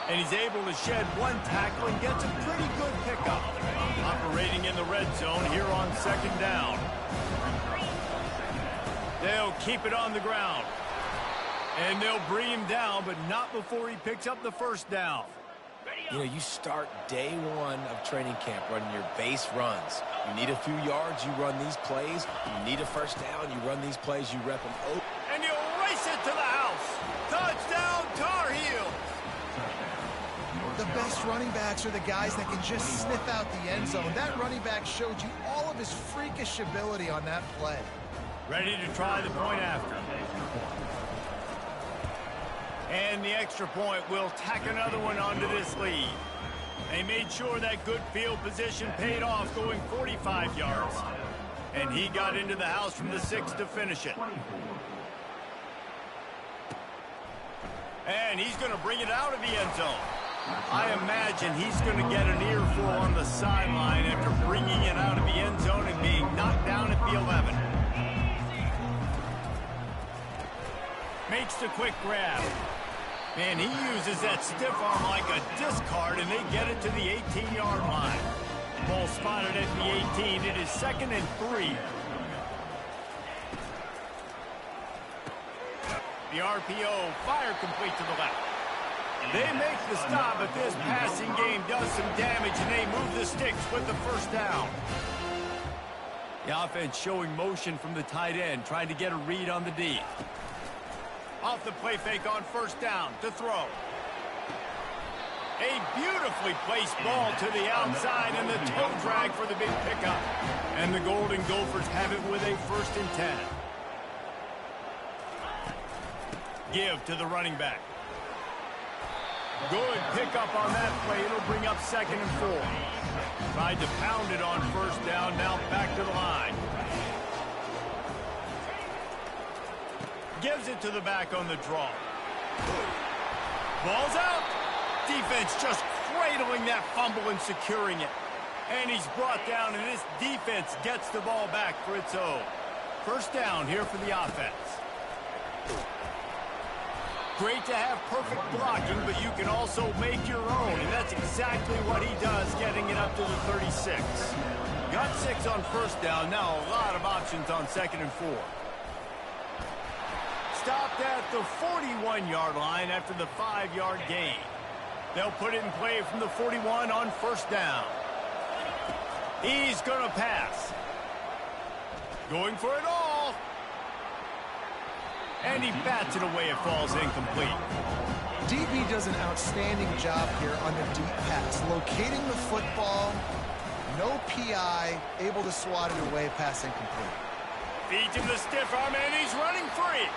And he's able to shed one tackle and gets a pretty good pickup. Operating in the red zone here on 2nd down. They'll keep it on the ground. And they'll bring him down, but not before he picks up the 1st down. You know, you start day one of training camp running your base runs. You need a few yards, you run these plays. You need a 1st down, you run these plays, you rep them. Oh. And he'll race it to the house. Touchdown, Tar Heels. The best running backs are the guys that can just sniff out the end zone. That running back showed you all of his freakish ability on that play. Ready to try the point after. And the extra point will tack another one onto this lead. They made sure that good field position paid off, going 45 yards. And he got into the house from the 6 to finish it. And he's going to bring it out of the end zone. I imagine he's going to get an earful on the sideline after bringing it out of the end zone and being knocked down at the 11. Makes the quick grab. Man, he uses that stiff arm like a discard, and they get it to the 18-yard line. Ball spotted at the 18. It is 2nd and 3. The RPO, fire complete to the left. They make the stop, but this passing game does some damage, and they move the sticks with the 1st down. The offense showing motion from the tight end, trying to get a read on the D. Off the play fake on 1st down to throw. A beautifully placed ball to the outside, and the toe drag for the big pickup. And the Golden Gophers have it with a 1st and 10. Give to the running back. Good pickup on that play. It'll bring up 2nd and 4. Tried to pound it on 1st down. Now back to the line. Gives it to the back on the draw. Ball's out. Defense just cradling that fumble and securing it. And he's brought down, and this defense gets the ball back for its own. 1st down here for the offense. Great to have perfect blocking, but you can also make your own, and that's exactly what he does, getting it up to the 36. Got 6 on 1st down. Now a lot of options on 2nd and 4. Stopped at the 41-yard line after the 5-yard gain. They'll put it in play from the 41 on 1st down. He's going to pass. Going for it all. And he bats it away. It falls incomplete. DB does an outstanding job here on the deep pass. Locating the football, no PI, able to swat it away, pass incomplete. Feeds him the stiff arm, and he's running free.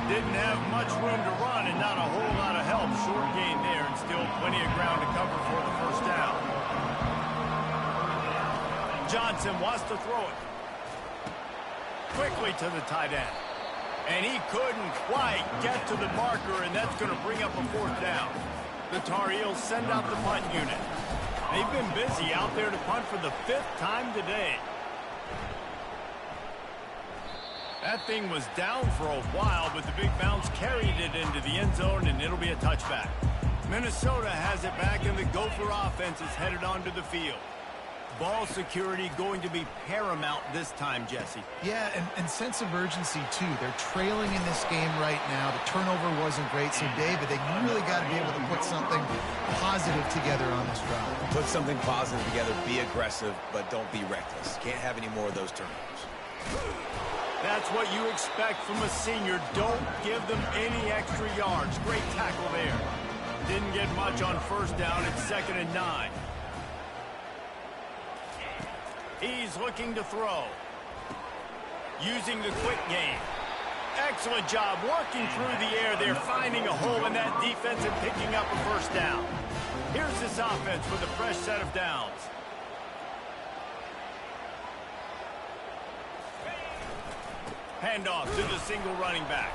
Didn't have much room to run and not a whole lot of help. Short gain there and still plenty of ground to cover for the 1st down. Johnson wants to throw it. Quickly to the tight end. And he couldn't quite get to the marker, and that's going to bring up a 4th down. The Tar Heels send out the punt unit. They've been busy out there to punt for the 5th time today. That thing was down for a while, but the big bounce carried it into the end zone, and it'll be a touchback. Minnesota has it back, and the Gopher offense is headed onto the field. Ball security going to be paramount this time, Jesse. Yeah, and sense of urgency, too. They're trailing in this game right now. The turnover wasn't great, so, David, they really got to be able to put something positive together on this drive. Put something positive together, be aggressive, but don't be reckless. Can't have any more of those turnovers. That's what you expect from a senior. Don't give them any extra yards. Great tackle there. Didn't get much on 1st down. It's 2nd and 9. He's looking to throw. Using the quick game. Excellent job working through the air there, finding a hole in that defense and picking up a 1st down. Here's this offense with a fresh set of downs. Handoff to the single running back.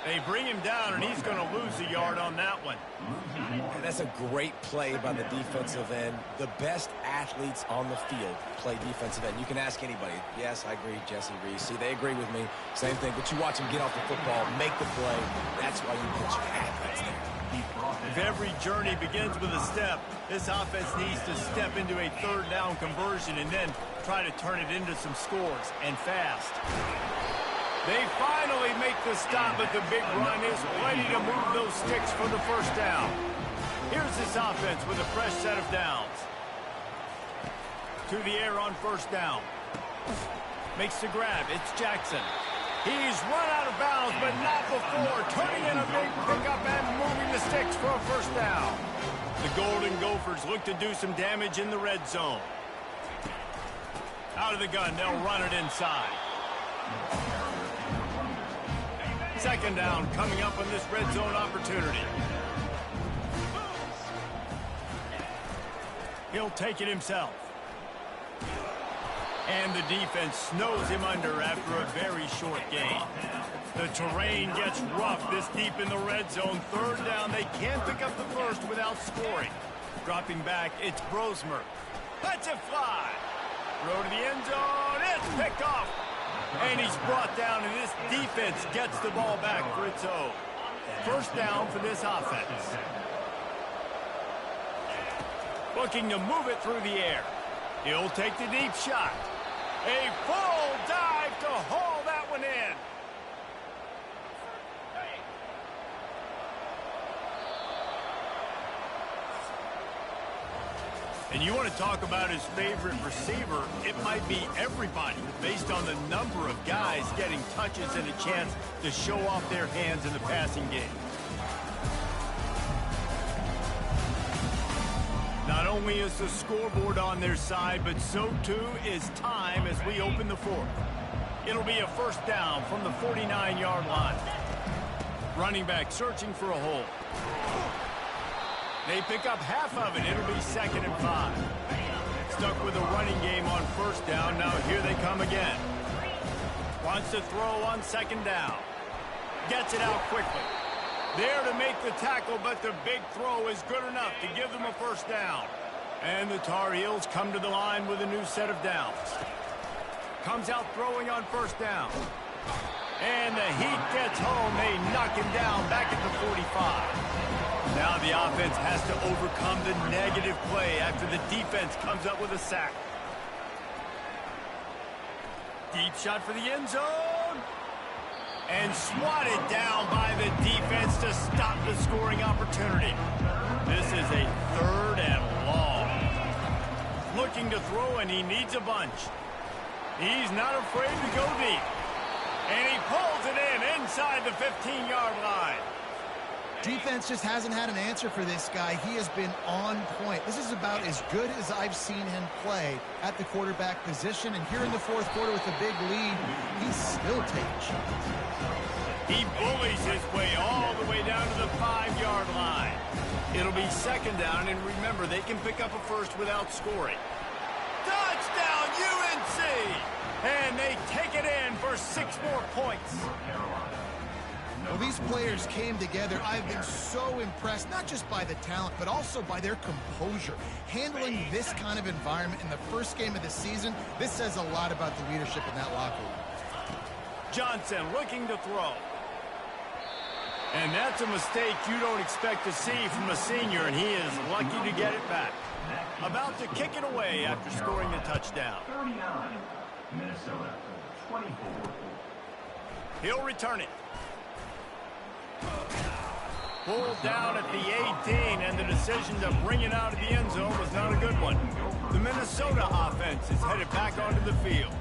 They bring him down, and he's going to lose a yard on that one. And that's a great play by the defensive end. The best athletes on the field play defensive end. You can ask anybody. Yes, I agree, Jesse Reese. See, they agree with me. Same thing. But you watch him get off the football, make the play. That's why you put your athletes there. If every journey begins with a step, this offense needs to step into a third down conversion and then try to turn it into some scores, and fast. They finally make the stop, but the big run is ready to move those sticks for the first down. Here's this offense with a fresh set of downs. To the air on first down. Makes the grab. It's Jackson. He's run out of bounds, but not before turning in a big pickup and moving the sticks for a first down. The Golden Gophers look to do some damage in the red zone. Out of the gun, they'll run it inside. Second down coming up on this red zone opportunity. He'll take it himself. And the defense snows him under after a very short gain. The terrain gets rough this deep in the red zone. Third down, they can't pick up the first without scoring. Dropping back, it's Brosmer. Lets it fly. Throw to the end zone. It's picked off. And he's brought down, and this defense gets the ball back for its own. First down for this offense. Looking to move it through the air. He'll take the deep shot. A full dive to haul that one in. And you want to talk about his favorite receiver, it might be everybody, based on the number of guys getting touches and a chance to show off their hands in the passing game. Not only is the scoreboard on their side, but so too is time as we open the fourth. It'll be a first down from the 49-yard line. Running back searching for a hole. They pick up half of it. It'll be 2nd and 5. Stuck with a running game on first down. Now here they come again. Wants to throw on 2nd down. Gets it out quickly. There to make the tackle, but the big throw is good enough to give them a first down. And the Tar Heels come to the line with a new set of downs. Comes out throwing on first down. And the Heat gets home. They knock him down back at the 45. Now the offense has to overcome the negative play after the defense comes up with a sack. Deep shot for the end zone. And swatted down by the defense to stop the scoring opportunity. This is a 3rd and long. Looking to throw, and he needs a bunch. He's not afraid to go deep. And he pulls it in inside the 15-yard line. Defense just hasn't had an answer for this guy. He has been on point. This is about as good as I've seen him play at the quarterback position. And here in the fourth quarter with a big lead, he's still taking shots. He bullies his way all the way down to the 5-yard line. It'll be 2nd down, and remember, they can pick up a first without scoring. Touchdown, UNC! And they take it in for 6 more points. Well, these players came together. I've been so impressed, not just by the talent, but also by their composure. Handling this kind of environment in the first game of the season, this says a lot about the leadership in that locker room. Johnson looking to throw. And that's a mistake you don't expect to see from a senior, and he is lucky to get it back. About to kick it away after scoring a touchdown. 39, Minnesota, 24. He'll return it. Pulled down at the 18, and the decision to bring it out of the end zone was not a good one. The Minnesota offense is headed back onto the field.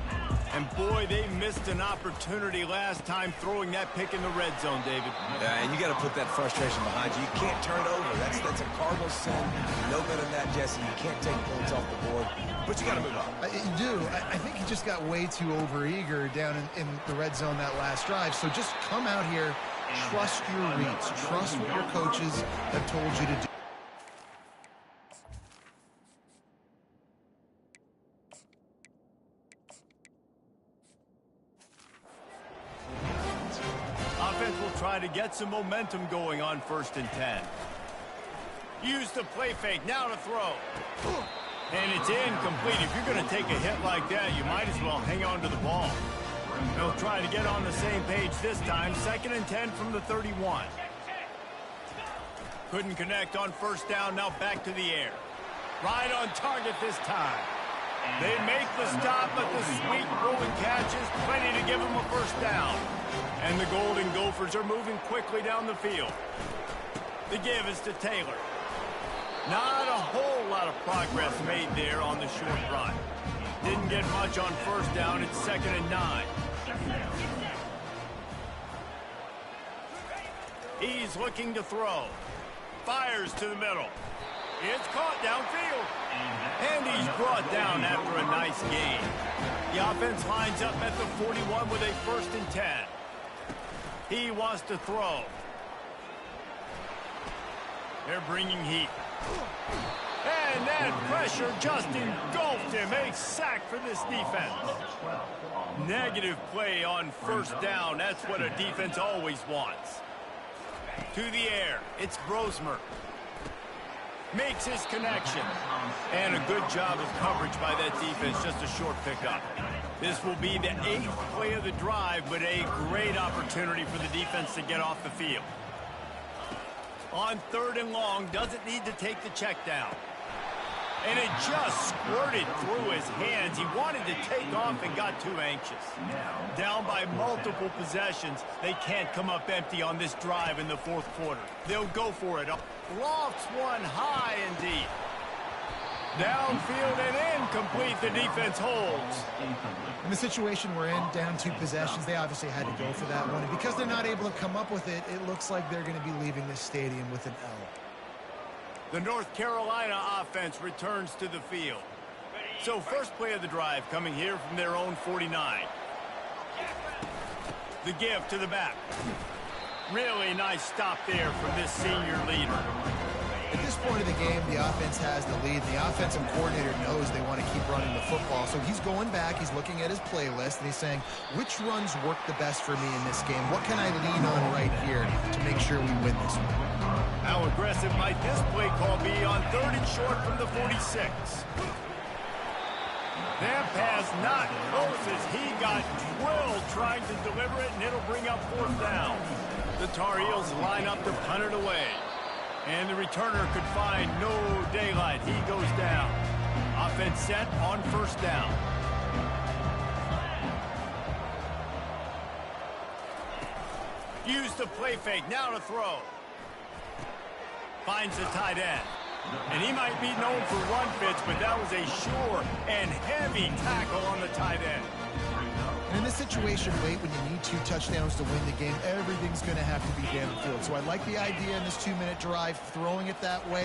And boy, they missed an opportunity last time throwing that pick in the red zone, David. Yeah, and you got to put that frustration behind you. You can't turn it over. That's a Cardinal sin. No better than that, Jesse. You can't take points off the board, but you got to move on. You do. I think he just got way too overeager down in the red zone that last drive. So just come out here, trust your reads, trust what your coaches have told you to do. offense will try to get some momentum going on 1st and 10. Use the play fake, now to throw. And it's incomplete. If you're going to take a hit like that, you might as well hang on to the ball. They'll try to get on the same page this time. 2nd and 10 from the 31. Couldn't connect on 1st down, now back to the air. Right on target this time. They make the stop, but the sweet rolling catch is plenty to give them a 1st down. And the Golden Gophers are moving quickly down the field. The give is to Taylor. Not a whole lot of progress made there on the short run. Didn't get much on 1st down. It's 2nd and 9. He's looking to throw. Fires to the middle. It's caught downfield. And he's brought down after a nice gain. The offense lines up at the 41 with a 1st and 10. He wants to throw. They're bringing heat. And that pressure just engulfed him. A sack for this defense. Negative play on 1st down. That's what a defense always wants. To the air. It's Brosmer. Makes his connection. And a good job of coverage by that defense. Just a short pickup. This will be the 8th play of the drive, but a great opportunity for the defense to get off the field. On 3rd and long, doesn't need to take the check down. And it just squirted through his hands. He wanted to take off and got too anxious. Down by multiple possessions, they can't come up empty on this drive in the 4th quarter. They'll go for it. Lofts one high and deep. Downfield and incomplete. The defense holds. In the situation we're in, down 2 possessions, they obviously had to go for that one. And because they're not able to come up with it, it looks like they're going to be leaving this stadium with an L. The North Carolina offense returns to the field. So 1st play of the drive coming here from their own 49. The give to the back. Really nice stop there from this senior leader. At this point of the game, the offense has the lead. The offensive coordinator knows they want to keep running the football. So he's going back, he's looking at his playlist, and he's saying, which runs work the best for me in this game? What can I lean on right here to make sure we win this one? How aggressive might this play call be on 3rd and short from the 46? That pass not close as he got drilled trying to deliver it, and it'll bring up 4th down. The Tar Heels line up to punt it away. And the returner could find no daylight. He goes down. Offense set on 1st down. Use the play fake. Now to throw. Finds the tight end. And he might be known for run fits, but that was a sure and heavy tackle on the tight end. And in this situation, late when you need 2 touchdowns to win the game, everything's going to have to be downfield. So I like the idea in this 2-minute drive, throwing it that way.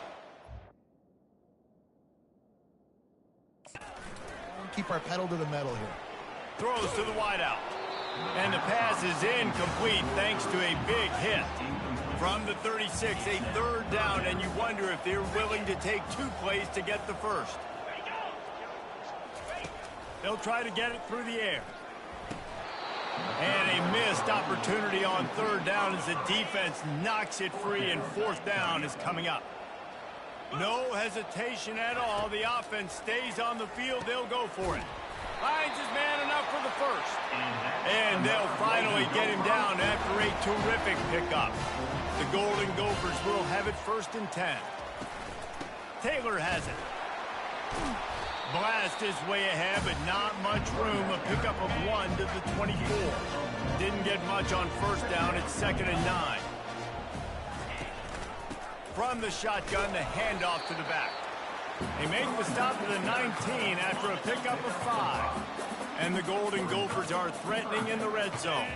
Keep our pedal to the metal here. Throws to the wideout. And the pass is incomplete thanks to a big hit. From the 36, a 3rd down, and you wonder if they're willing to take 2 plays to get the 1st. They'll try to get it through the air. And a missed opportunity on 3rd down as the defense knocks it free, and 4th down is coming up. No hesitation at all. The offense stays on the field. They'll go for it. Finds his man enough for the 1st. And they'll finally get him down after a terrific pickup. The Golden Gophers will have it 1st and 10. Taylor has it. Blast his way ahead, but not much room. A pickup of 1 to the 24. Didn't get much on 1st down. It's 2nd and 9. From the shotgun, the handoff to the back. They make the stop to the 19 after a pickup of 5. And the Golden Gophers are threatening in the red zone.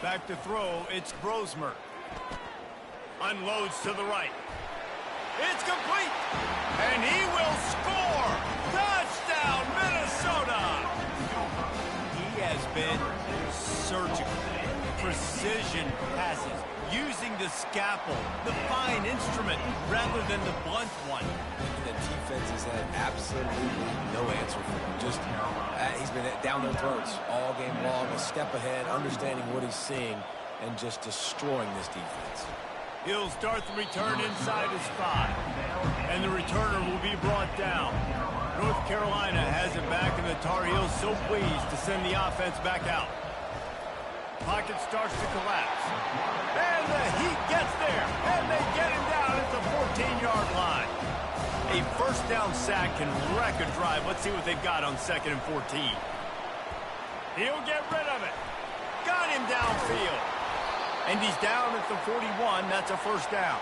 Back to throw, it's Brosmer. Unloads to the right. It's complete. And he will score. Touchdown, Minnesota. He has been surgical. Precision passes. Using the scalpel, the fine instrument, rather than the blunt one. The defense has had absolutely no answer for him. Just, he's been down their throats all game long, a step ahead, understanding what he's seeing. and just destroying this defense. He'll start the return inside his 5. And the returner will be brought down. North Carolina has it back, and the Tar Heels so pleased to send the offense back out. Pocket starts to collapse. And the Heat gets there. And they get him down at the 14-yard line. A first down sack can wreck a drive. Let's see what they've got on 2nd and 14. He'll get rid of it. Got him downfield. And he's down at the 41. That's a first down.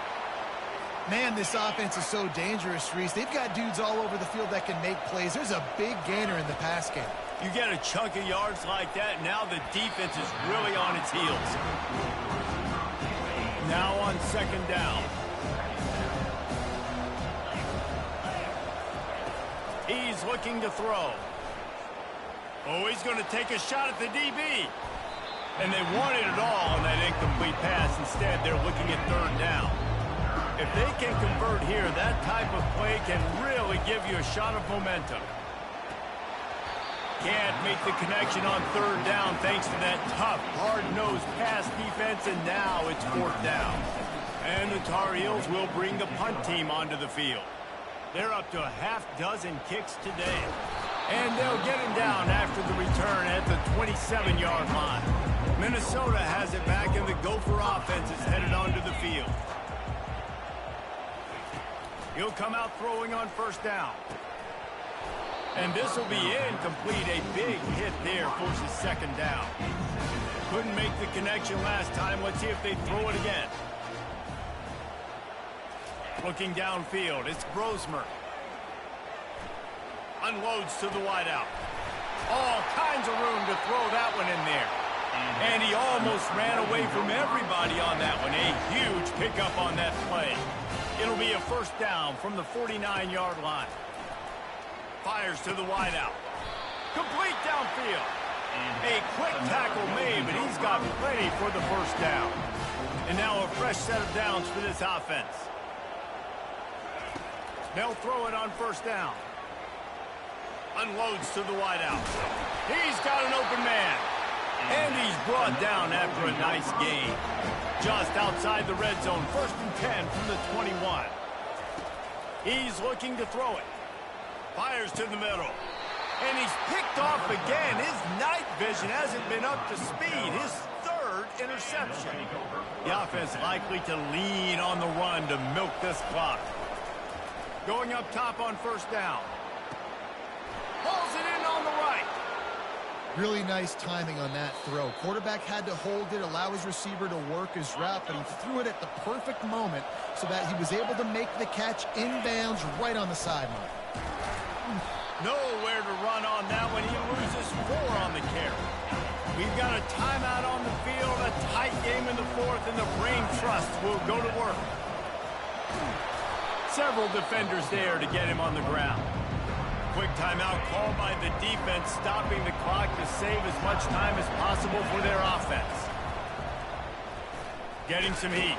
Man, this offense is so dangerous, Reese. They've got dudes all over the field that can make plays. There's a big gainer in the pass game. You get a chunk of yards like that, now the defense is really on its heels. Now on 2nd down. He's looking to throw. Oh, he's going to take a shot at the DB. And they wanted it all on that incomplete pass. Instead, they're looking at 3rd down. If they can convert here, that type of play can really give you a shot of momentum. Can't make the connection on 3rd down thanks to that tough, hard-nosed pass defense, and now it's 4th down. And the Tar Heels will bring the punt team onto the field. They're up to a half-dozen kicks today. And they'll get him down after the return at the 27-yard line. Minnesota has it back, and the Gopher offense is headed onto the field. He'll come out throwing on 1st down. And this will be incomplete. A big hit there forces 2nd down. Couldn't make the connection last time. Let's see if they throw it again. Looking downfield, it's Brosmer. Unloads to the wideout. All kinds of room to throw that one in there. And he almost ran away from everybody on that one. A huge pickup on that play. It'll be a 1st down from the 49-yard line. Fires to the wideout. Complete downfield. A quick tackle made, but he's got plenty for the 1st down. And now a fresh set of downs for this offense. They'll throw it on 1st down. Unloads to the wideout. He's got an open man. And he's brought down after a nice gain. Just outside the red zone, 1st and 10 from the 21. He's looking to throw it. Fires to the middle. And he's picked off again. His night vision hasn't been up to speed. His 3rd interception. The offense likely to lean on the run to milk this clock. Going up top on 1st down. Pulls it in on the right. Really nice timing on that throw. Quarterback had to hold it, allow his receiver to work his route, but he threw it at the perfect moment so that he was able to make the catch inbounds right on the sideline. Nowhere to run on that one. He loses 4 on the carry. We've got a timeout on the field, a tight game in the 4th, and the brain trust will go to work. Several defenders there to get him on the ground. Quick timeout called by the defense, stopping the clock to save as much time as possible for their offense. Getting some heat.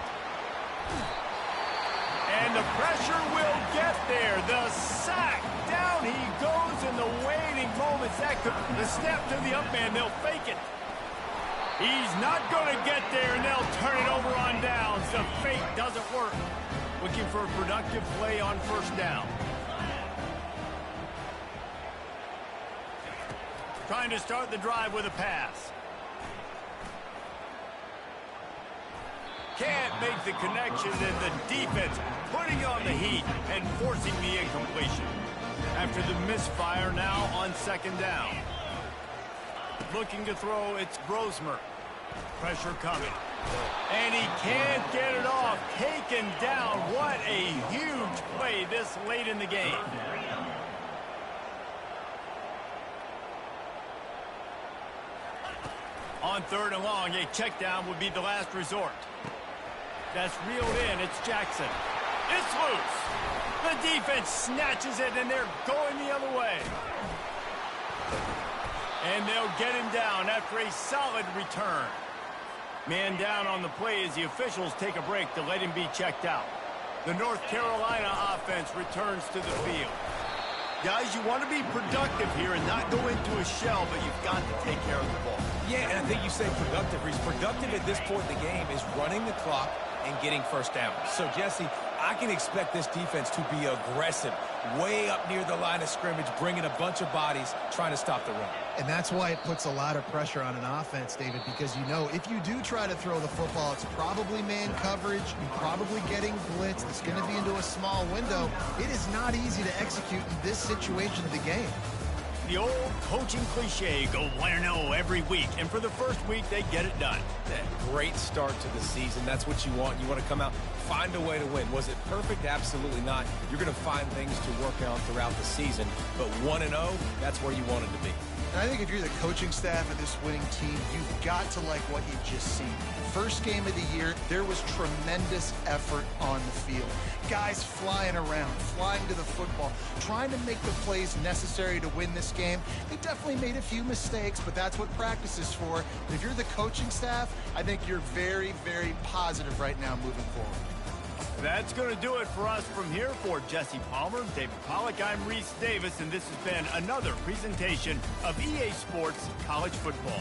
And the pressure will get there. The sack. Down he goes in the waiting moments. The step to the up man, they'll fake it. He's not going to get there, and they'll turn it over on downs. The fake doesn't work. Looking for a productive play on 1st down. Trying to start the drive with a pass. Can't make the connection, and the defense putting on the heat and forcing the incompletion. After the misfire, now on 2nd down. Looking to throw, it's Brosmer. Pressure coming. And he can't get it off. Taken down. What a huge play this late in the game. On 3rd and long, a check down would be the last resort. That's reeled in. It's Jackson. It's loose. The defense snatches it, and they're going the other way. And they'll get him down after a solid return. Man down on the play as the officials take a break to let him be checked out. The North Carolina offense returns to the field. Guys, you want to be productive here and not go into a shell, but you've got to take care of the ball. Yeah, and I think you say productive, Reese. Productive at this point in the game is running the clock and getting first down. So, Jesse, I can expect this defense to be aggressive, way up near the line of scrimmage, bringing a bunch of bodies, trying to stop the run. And that's why it puts a lot of pressure on an offense, David, because you know if you do try to throw the football, it's probably man coverage, you're probably getting blitzed, it's going to be into a small window. It is not easy to execute in this situation of the game. The old coaching cliche, go 1-0 every week, and for the first week, they get it done. That great start to the season. That's what you want. You want to come out, find a way to win. Was it perfect? Absolutely not. You're going to find things to work on throughout the season, but 1-0, that's where you wanted to be. And I think if you're the coaching staff of this winning team, you've got to like what you've just seen. First game of the year, there was tremendous effort on the field. Guys flying around, flying to the football, trying to make the plays necessary to win this game. They definitely made a few mistakes, but that's what practice is for. And if you're the coaching staff, I think you're very, very positive right now moving forward. That's going to do it for us from here. For Jesse Palmer, David Pollack, I'm Reese Davis, and this has been another presentation of EA Sports College Football.